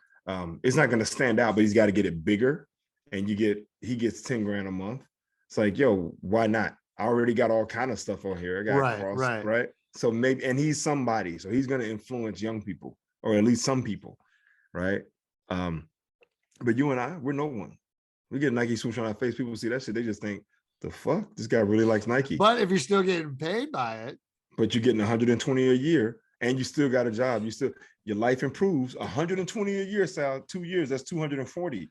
it's not gonna stand out, but he's got to get it bigger. And he gets 10 grand a month. It's like, yo, why not? I already got all kind of stuff on here. I got right. So maybe, and he's somebody, so he's going to influence young people, or at least some people, right? But you and I, we're no one. We get a Nike swoosh on our face. People see that shit, they just think, the fuck, this guy really likes Nike. But if you're still getting paid by it, but you're getting 120 a year, and you still got a job. Your life improves. 120 a year, Sal. 2 years, that's 240.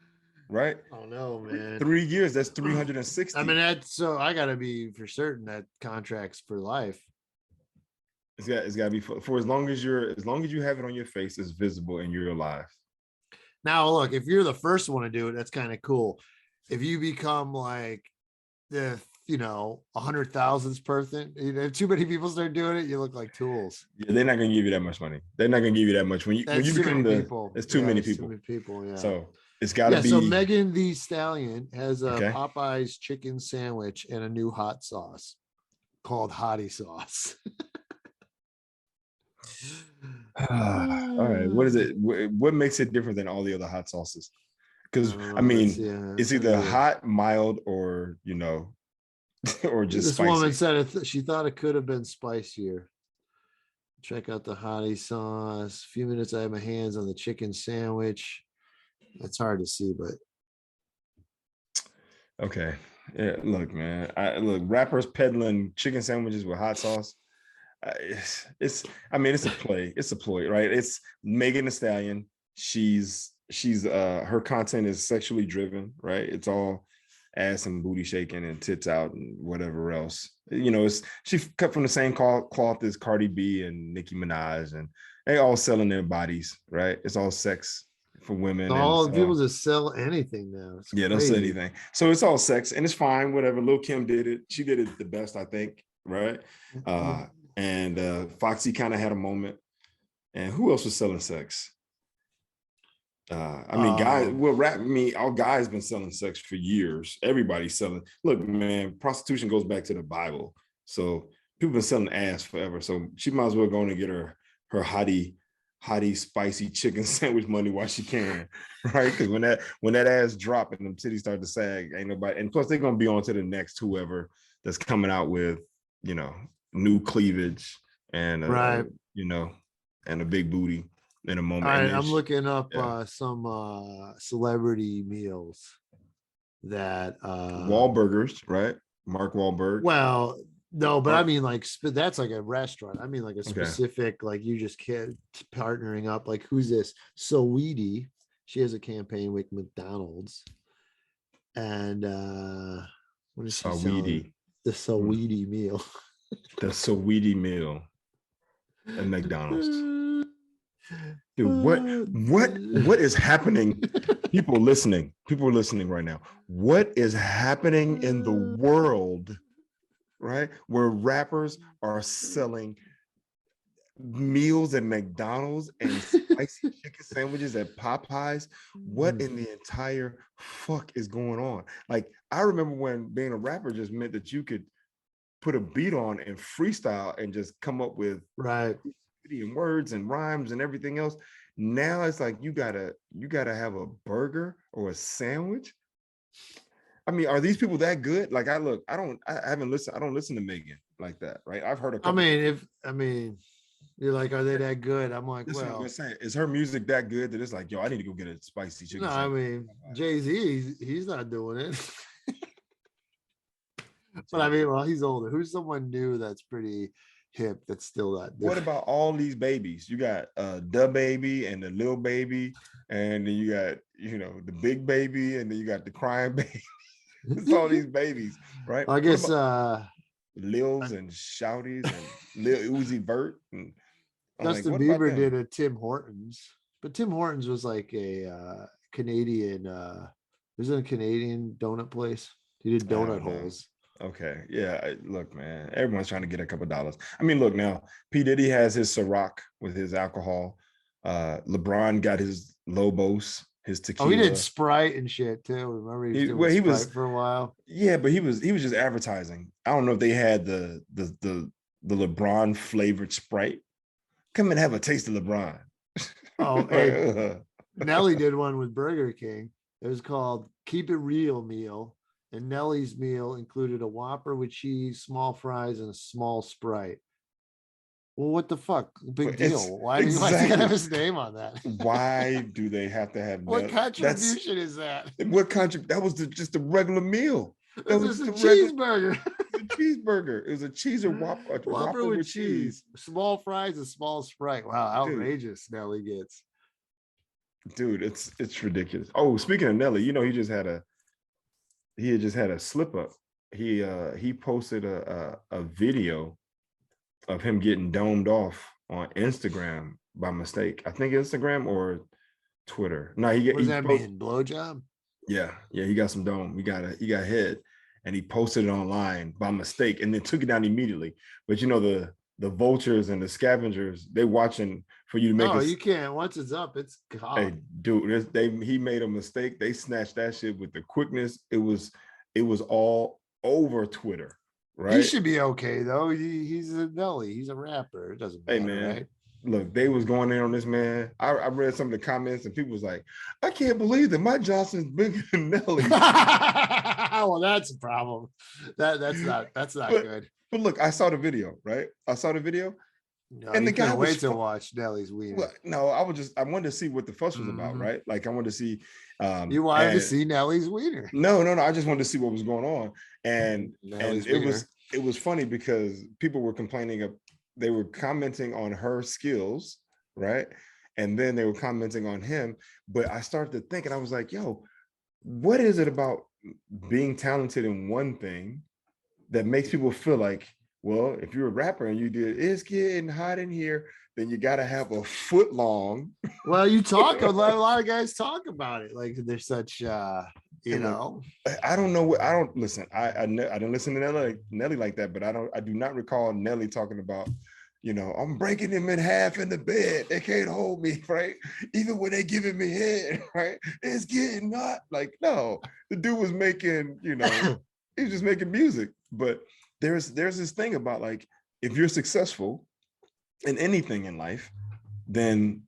Right? Oh no, man. 3 years, that's 360. I mean, so I gotta be for certain that contract's for life. It's got to be for as long as you have it on your face, it's visible and you're alive. Now, look, if you're the first one to do it, that's kind of cool. If you become like the 100,000th person, if too many people start doing it, you look like tools. Yeah, they're not gonna give you that much money. They're not gonna give you that much when you become it's too many people. Too many people, yeah. So it's got to be. So Megan Thee Stallion has a Popeye's chicken sandwich and a new hot sauce called Hottie Sauce. All right, what is it? What makes it different than all the other hot sauces? Because I mean, it's either hot, mild, or or just this spicy. woman said she thought it could have been spicier. Check out the Hottie Sauce. A few minutes, I have my hands on the chicken sandwich. It's hard to see, but okay. Yeah, look, man. Rappers peddling chicken sandwiches with hot sauce. It's a play. It's a ploy, right? It's Megan Thee Stallion. She's her content is sexually driven, right? It's all ass and booty shaking and tits out and whatever else. She cut from the same cloth as Cardi B and Nicki Minaj, and they all selling their bodies, right? It's all sex for women. All people just sell anything now. They'll sell anything. So it's all sex, and it's fine. Whatever. Lil' Kim did it. She did it the best, I think. Right. And Foxy kind of had a moment. And who else was selling sex? All guys been selling sex for years. Everybody's selling. Look, man, prostitution goes back to the Bible. So people been selling ass forever. So she might as well go and get her hottie spicy chicken sandwich money while she can, right? Because when that ass drop and them titties start to sag, ain't nobody. And plus, they're gonna be on to the next whoever that's coming out with new cleavage and and a big booty in a moment. All right, I'm looking up some celebrity meals that Wahlburgers, right? Mark Wahlberg. Well, no, but I mean, like, that's like a restaurant. I mean, like a specific, like, you just can't partnering up. Like, who's this? Saweetie. She has a campaign with McDonald's. And what is she selling? The Saweetie meal. The Saweetie meal at McDonald's. Dude, what is happening? People are listening right now. What is happening in the world? Right, where rappers are selling meals at McDonald's and spicy chicken sandwiches at Popeyes. What in the entire fuck is going on? Like, I remember when being a rapper just meant that you could put a beat on and freestyle and just come up with right and words and rhymes and everything else. Now it's like you gotta have a burger or a sandwich. I mean, are these people that good? Like, I don't listen to Megan like that, right? I've heard a couple. You're like, are they that good? I'm like, This is what I'm well, gonna say. Is her music that good that it's like, yo, I need to go get a spicy chicken no, sandwich? Jay-Z, he's not doing it. But well, he's older. Who's someone new that's pretty hip that's still not doing What about all these babies? You got the baby and the little baby, and then you got, the big baby, and then you got the crying baby. It's all these babies, right? I guess Lils and Shouties and Lil Uzi Vert. And Justin Bieber did a Tim Hortons, but Tim Hortons was like a Canadian, isn't a Canadian donut place. He did donut holes. Okay. Yeah. Look, man, everyone's trying to get a couple dollars. I mean, look, now P. Diddy has his Ciroc with his alcohol. LeBron got his Lobos, his tequila. Oh, he did Sprite and shit too. Remember he was Sprite for a while. Yeah, but he was just advertising. I don't know if they had the LeBron flavored Sprite. Come and have a taste of LeBron. Oh, hey, Nelly did one with Burger King. It was called Keep It Real Meal. And Nelly's meal included a Whopper with cheese, small fries, and a small Sprite. Well, what the fuck? Big deal. Why do you have his name on that? Why do they have to have what contribution is that? What contribution? That was just a regular meal. That was a cheeseburger. A cheeseburger. It was a cheese or Whopper with cheese. Small fries and small Sprite. Wow, outrageous. Dude. Nelly gets. Dude, it's ridiculous. Oh, speaking of Nelly, he had just had a slip up. He posted a video of him getting domed off on Instagram by mistake. I think Instagram or Twitter. No, what does that mean? Blowjob? Yeah, he got some dome. He got hit, and he posted it online by mistake, and then took it down immediately. But the vultures and the scavengers, they watching for you to make. No, you can't. Once it's up, it's gone. Hey, dude, he made a mistake. They snatched that shit with the quickness. It was all over Twitter. Right? He should be okay though. He's a Nelly. He's a rapper. It doesn't matter. Hey man, right? Look, they was going in on this man. I read some of the comments and people was like, I can't believe that my Johnson's bigger than Nelly. Well, that's a problem. That's not good. But look, I saw the video, right? No, and the guy wait to watch Nelly's wiener. Well, no, I wanted to see what the fuss was about, right? Like I wanted to see. You wanted to see Nelly's wiener? No. I just wanted to see what was going on, and it was funny because people were complaining they were commenting on her skills, right? And then they were commenting on him. But I started to think, and I was like, yo, what is it about being talented in one thing that makes people feel like, well, if you're a rapper and you did It's Getting Hot in Here, then you got to have a foot long. Well, you talk, a lot of guys talk about it. Like they're such, I don't know I don't listen. I didn't listen to Nelly like that, but I do not recall Nelly talking about, I'm breaking them in half in the bed. They can't hold me, right? Even when they giving me head, right? It's getting hot. Like, no, the dude was making, he was just making music. But there's this thing about like, if you're successful in anything in life, then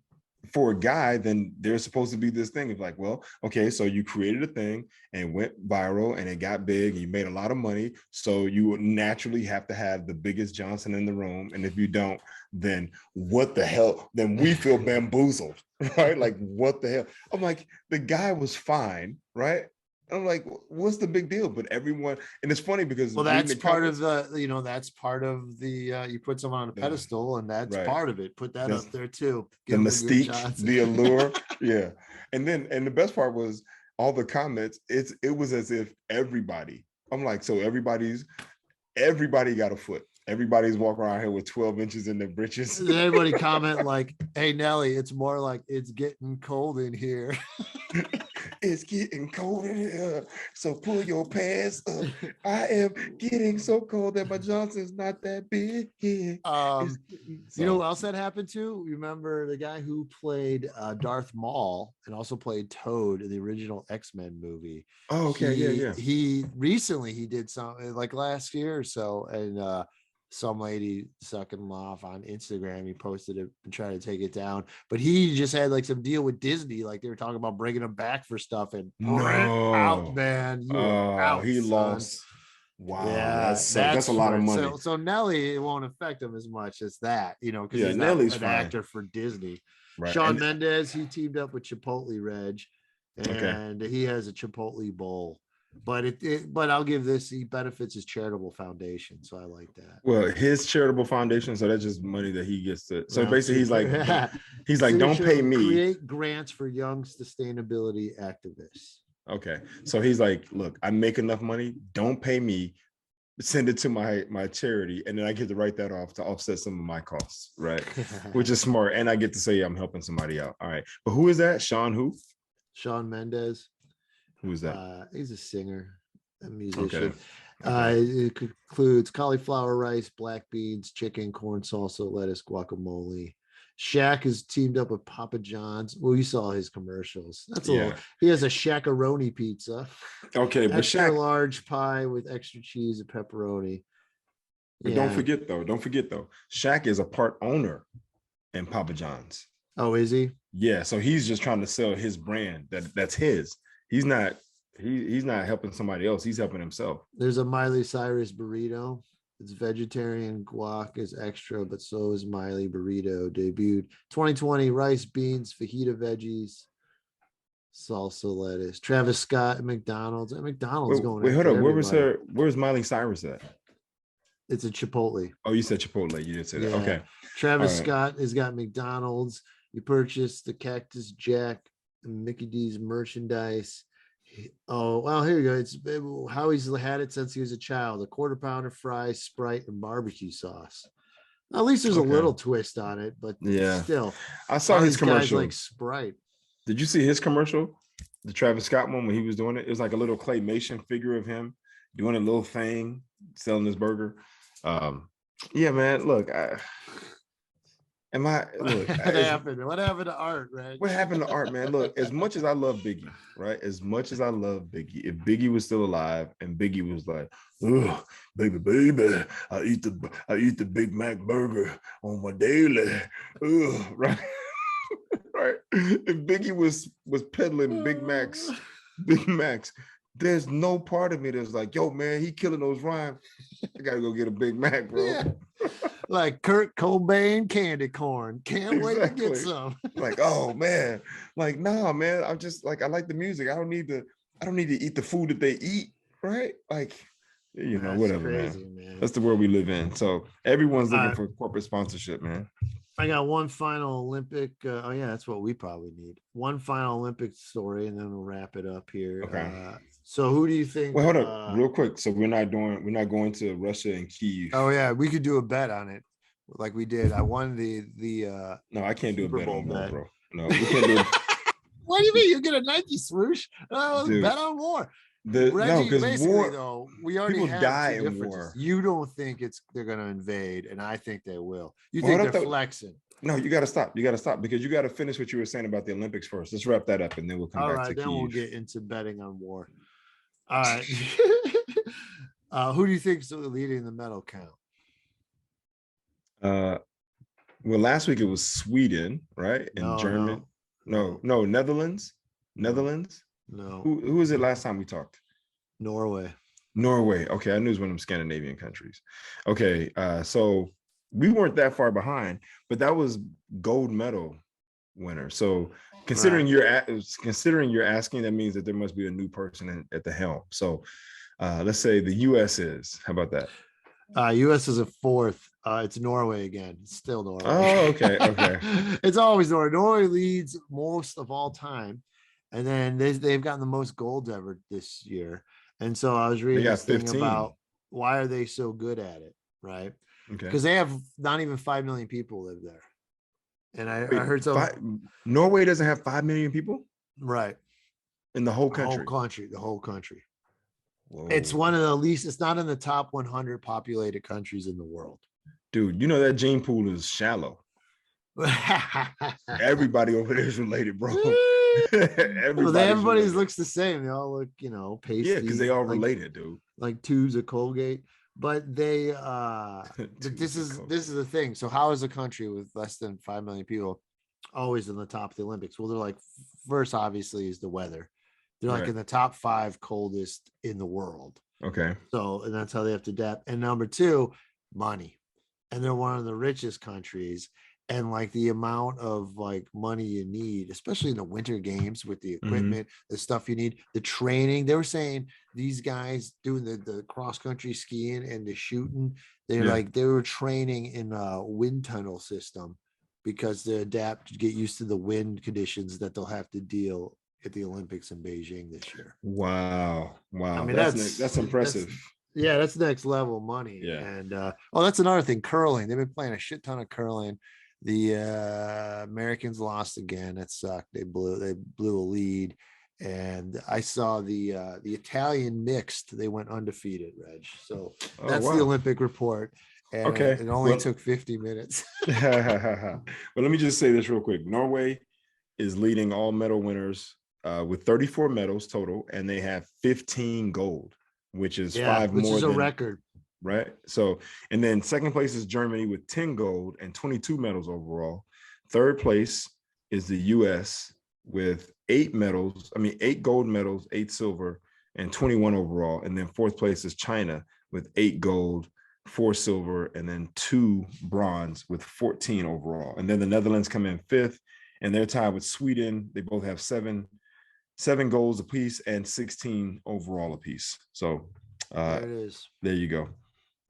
for a guy, then there's supposed to be this thing of like, well, okay, so you created a thing and it went viral and it got big and you made a lot of money. So you would naturally have to have the biggest Johnson in the room. And if you don't, then what the hell? Then we feel bamboozled, right? Like, what the hell? I'm like, the guy was fine, right? I'm like, what's the big deal? But everyone, and it's funny because that's part of the, that's part of the you put someone on a pedestal, and that's part of it. Put that up there too. The mystique, the allure, yeah. And the best part was all the comments. It was as if everybody. I'm like, so everybody got a foot. Everybody's walking around here with 12 inches in their britches. Everybody comment like, "Hey Nelly, it's more like it's getting cold in here." It's getting cold in here, so pull your pants up. I am getting so cold that my Johnson's not that big. You know who else that happened to? Remember the guy who played Darth Maul and also played Toad in the original X-Men movie? Oh, okay, yeah. He recently did something like last year or so, and some lady sucking him off on Instagram. He posted it and tried to take it down, but he just had like some deal with Disney, like they were talking about bringing him back for stuff, and out, man. You were out, he son. Lost. Wow, yeah, that's a lot of money. So Nelly, it won't affect him as much as that, because he's Nelly's not an fine. actor for Disney. Right. Shawn Mendes, he teamed up with Chipotle Reg, and he has a Chipotle bowl. But but I'll give this, he benefits his charitable foundation, so I like that. Well, his charitable foundation, so that's just money that he gets to. So basically, he's like, don't pay me. Create grants for young sustainability activists. Okay, so he's like, look, I make enough money. Don't pay me. Send it to my charity, and then I get to write that off to offset some of my costs, right? Which is smart, and I get to say I'm helping somebody out. All right, but who is that? Shawn who? Shawn Mendes. Who is that? He's a singer, a musician. Okay. It includes cauliflower rice, black beans, chicken, corn salsa, lettuce, guacamole. Shaq is teamed up with Papa John's. Well, you saw his commercials. That's a little. He has a Shaq-a-roni pizza. Okay, but extra Shaq, large pie with extra cheese and pepperoni. But don't forget though, Shaq is a part owner in Papa John's. Oh, is he? Yeah, so he's just trying to sell his brand that's his. He's not helping somebody else. He's helping himself. There's a Miley Cyrus burrito. It's vegetarian, guac is extra, but so is Miley burrito. Debuted 2020, rice, beans, fajita veggies, salsa, lettuce. Travis Scott at McDonald's. Going. Wait, hold up. Where's Miley Cyrus at? It's a Chipotle. Oh, you said Chipotle. You did say that. Yeah. Okay. Travis Scott has got McDonald's. You purchased the Cactus Jack and Mickey D's merchandise. Oh, well, here you go. It's how he's had it since he was a child. A quarter pounder, fries, Sprite, and barbecue sauce. At least there's a little twist on it, but still. I saw his commercial. Like Sprite. Did you see his commercial? The Travis Scott one when he was doing it? It was like a little claymation figure of him doing a little thing, selling his burger. Yeah, man, look, what happened to art, Reg? What happened to art, man? Look, as much as I love Biggie, right? As much as I love Biggie, if Biggie was still alive and Biggie was like, oh, baby, I eat the Big Mac burger on my daily. Right? Right. If Biggie was peddling Big Macs, there's no part of me that's like, yo, man, he killing those rhymes. I gotta go get a Big Mac, bro. Yeah. Like Kurt Cobain candy corn. Can't wait to get some. Like, oh man. Like, nah, man. I'm just like, I like the music. I don't need to eat the food that they eat, right? Like, that's whatever, crazy, man. That's the world we live in. So everyone's looking for corporate sponsorship, man. I got one final Olympic. That's what we probably need. One final Olympic story, and then we'll wrap it up here. Okay. So who do you think? Well, hold up, real quick. So we're not going to Russia and Kyiv. Oh yeah, we could do a bet on it, like we did. I won the. No, I can't do a bet on war, bro. No, we can't do. What do you mean? You get a Nike swoosh? Bet on war. Reggie, basically, war, though, we already people die in war. You don't think they're going to invade, and I think they will. You think they're flexing? No, you got to stop. Because you got to finish what you were saying about the Olympics first. Let's wrap that up, and then we'll come back to Kyiv. All right, then we'll get into betting on war. All right. Who do you think is leading the medal count? Well, last week it was Sweden, right? And Germany. No, Netherlands. No. Who was it last time we talked? Norway. Okay, I knew it was one of them Scandinavian countries. Okay, so we weren't that far behind, but that was gold medal winner. So considering you're asking, that means that there must be a new person at the helm. So let's say the U.S. is. How about that? U.S. is a fourth. It's Norway again. It's still Norway. Oh, okay. It's always Norway. Norway leads most of all time. And then they've gotten the most golds ever this year. And so I was reading this thing about why are they so good at it, right? Okay. Because they have not even 5 million people live there. And I heard Norway doesn't have 5 million people? Right. in the whole The whole country. country, the whole country. Whoa. It's one of the least, it's not in the top 100 populated countries in the world. Dude, you know that gene pool is shallow. Everybody over there is related, bro. Everybody's looks the same. They all look, pasty. Yeah, because they all related, dude. Like tubes of Colgate. But they this is the thing. So how is a country with less than 5 million people always in the top of the Olympics? Well, they're like, first obviously is the weather. They're like in the top 5 coldest in the world. Okay. So, and that's how they have to adapt. And number 2, money. And they're one of the richest countries. And like the amount of like money you need, especially in the winter games with the equipment, the stuff you need, the training. They were saying these guys doing the cross country skiing and the shooting, they were training in a wind tunnel system because they adapt to get used to the wind conditions that they'll have to deal at the Olympics in Beijing this year. Wow. I mean, that's impressive. That's next level money. Yeah. And that's another thing. Curling. They've been playing a shit ton of curling. The Americans lost again. It sucked. They blew a lead. And I saw the Italian mixed. They went undefeated, Reg. So that's the Olympic report. And it only took 50 minutes. But let me just say this real quick. Norway is leading all medal winners with 34 medals total, and they have 15 gold, which is 5 more. Which is a record. Right. So, and then second place is Germany with 10 gold and 22 medals overall. Third place is the US with 8 gold medals, 8 silver, and 21 overall. And then fourth place is China with 8 gold, 4 silver, and then 2 bronze with 14 overall. And then the Netherlands come in 5th, and they're tied with Sweden. They both have 7 golds apiece and 16 overall apiece. So there it is. There you go.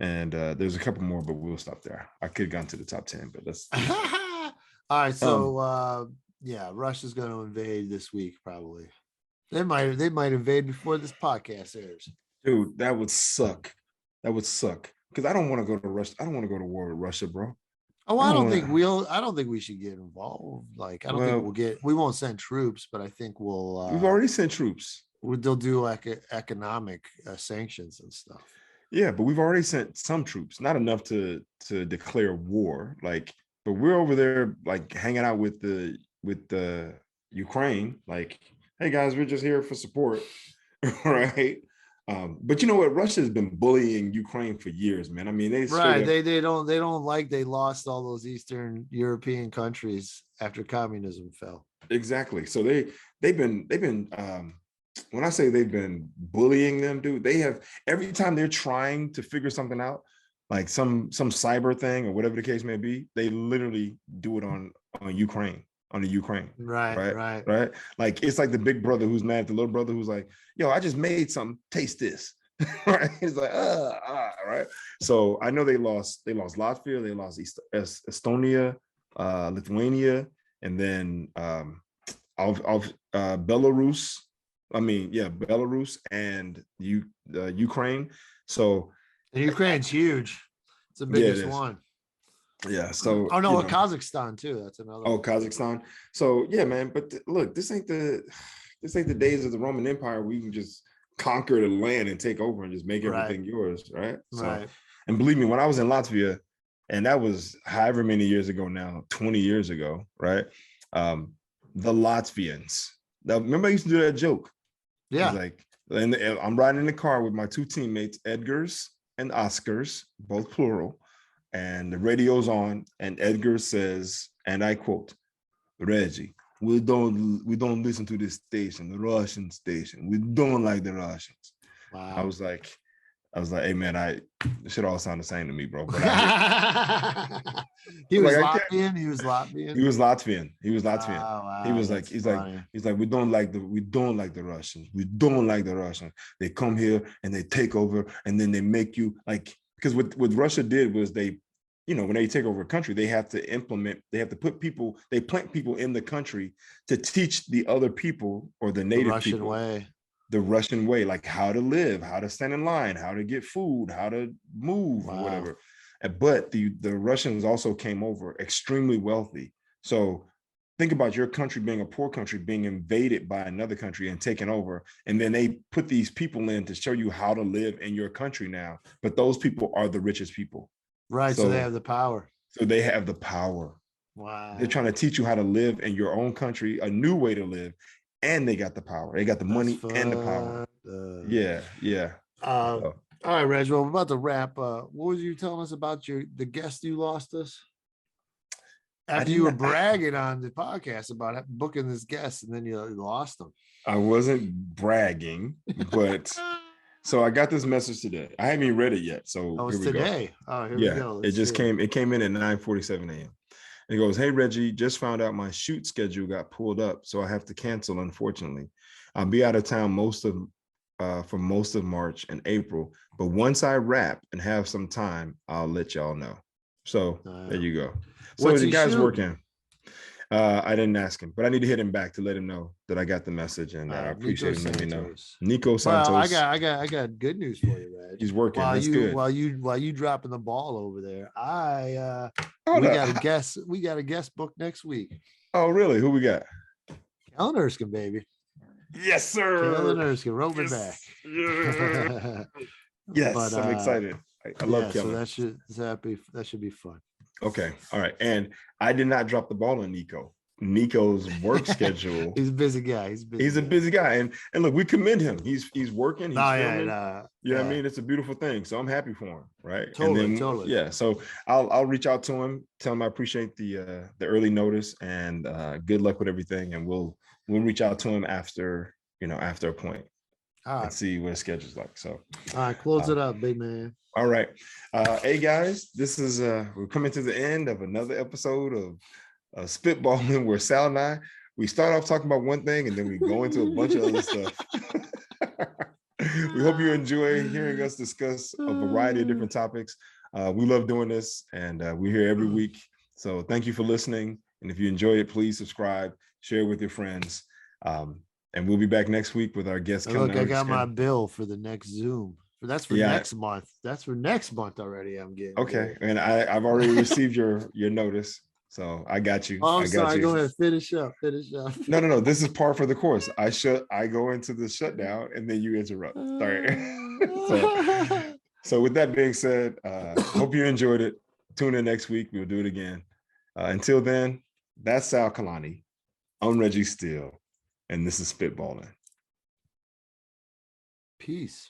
And there's a couple more, but we'll stop there. I could have gone to the top 10, but that's all right. So Russia's going to invade this week, probably. They might invade before this podcast airs. Dude, that would suck. Because I don't want to go to Russia. I don't want to go to war with Russia, bro. Oh, I don't think we should get involved. Like, I don't think we won't send troops, but I think we've already sent troops. They'll do like economic sanctions and stuff. Yeah, but we've already sent some troops, not enough to declare war. Like, but we're over there like hanging out with the Ukraine. Like, hey guys, we're just here for support, right? But you know what? Russia has been bullying Ukraine for years, man. I mean, they don't like they lost all those Eastern European countries after communism fell. Exactly. So they've been when I say they've been bullying them, dude, they have every time they're trying to figure something out, like some cyber thing or whatever the case may be, they literally do it on Ukraine. Right. Like it's like the big brother who's mad at the little brother who's like, yo, I just made something, taste this. Right. He's like, right. So I know they lost Latvia, they lost Estonia, Lithuania, and then Belarus. Belarus and Ukraine. So and Ukraine's huge. It's the biggest one. Yeah. So Kazakhstan too. That's another one. Kazakhstan. So yeah, man. But look, this ain't the days of the Roman Empire where you can just conquer the land and take over and just make everything yours, right? So, and believe me, when I was in Latvia, and that was however many years ago now, 20 years ago, right? The Latvians. Now, remember I used to do that joke. Yeah. Like, and I'm riding in the car with my 2 teammates, Edgars and Oscars, both plural, and the radio's on, and Edgar says, and I quote, Reggie, we don't listen to this station, the Russian station. We don't like the Russians. Wow. I was like, hey man, it should all sound the same to me, bro. But He was Latvian. He was Latvian. Wow, he's like, we don't like the Russians. We don't like the Russians. They come here and they take over, and then they make you like, because what Russia did was they, when they take over a country, they have to put people, they plant people in the country to teach the other people or the native people the Russian way, like how to live, how to stand in line, how to get food, how to move, or whatever. But the Russians also came over extremely wealthy. So think about your country being a poor country, being invaded by another country and taken over. And then they put these people in to show you how to live in your country now. But those people are the richest people. Right. So they have the power. So they have the power. Wow. They're trying to teach you how to live in your own country, a new way to live. And they got the power. They got the money and the power. Yeah. All right, Reg. Well, we're about to wrap. What was you telling us about the guest you lost us? After you were bragging on the podcast about booking this guest, and then you lost them. I wasn't bragging, but so I got this message today. I haven't even read it yet. So it's today. Oh, here we go. It just came. It came in at 9:47 a.m. It goes, "Hey Reggie, just found out my shoot schedule got pulled up, so I have to cancel. Unfortunately, I'll be out of town for most of March and April. But once I wrap and have some time, I'll let y'all know." So there you go. So the guy's working. I didn't ask him, but I need to hit him back to let him know that I got the message, and I appreciate him letting me know. Nico Santos. Well, I got good news for you, Reg. He's working. While you dropping the ball over there, we got a guest booked next week. Oh, really? Who we got? Kellen Erskine, baby. Yes, sir. Kellen Erskine, Roman back. Yeah. Yes, but, I'm excited. I love Kellen. So that should be fun. Okay. All right. And I did not drop the ball on Nico. Nico's work schedule. He's a busy guy. He's a busy guy. And look, we commend him. He's working. He's filming. You know what I mean? It's a beautiful thing. So I'm happy for him. Right. Totally. Yeah. So I'll reach out to him, tell him I appreciate the early notice, and good luck with everything. And we'll reach out to him after a point. And see what his schedule's like. So all right, close it up, big man. All right. Hey guys, this is we're coming to the end of another episode of Spitballin', where Sal and I, we start off talking about one thing and then we go into a bunch of other stuff. We hope you enjoy hearing us discuss a variety of different topics. We love doing this, and we're here every week. So thank you for listening. And if you enjoy it, please subscribe, share it with your friends. And we'll be back next week with our guest. Look, I got my bill for the next Zoom. That's for next month. That's for next month already. I'm getting. Okay, and I've already received your notice, so I got you. Oh, I'm sorry. Go ahead. Finish up. No. This is par for the course. I go into the shutdown and then you interrupt. Sorry. so with that being said, hope you enjoyed it. Tune in next week. We'll do it again. Until then, that's Sal Kalani. I'm Reggie Steele, and this is Spitballin'. Peace.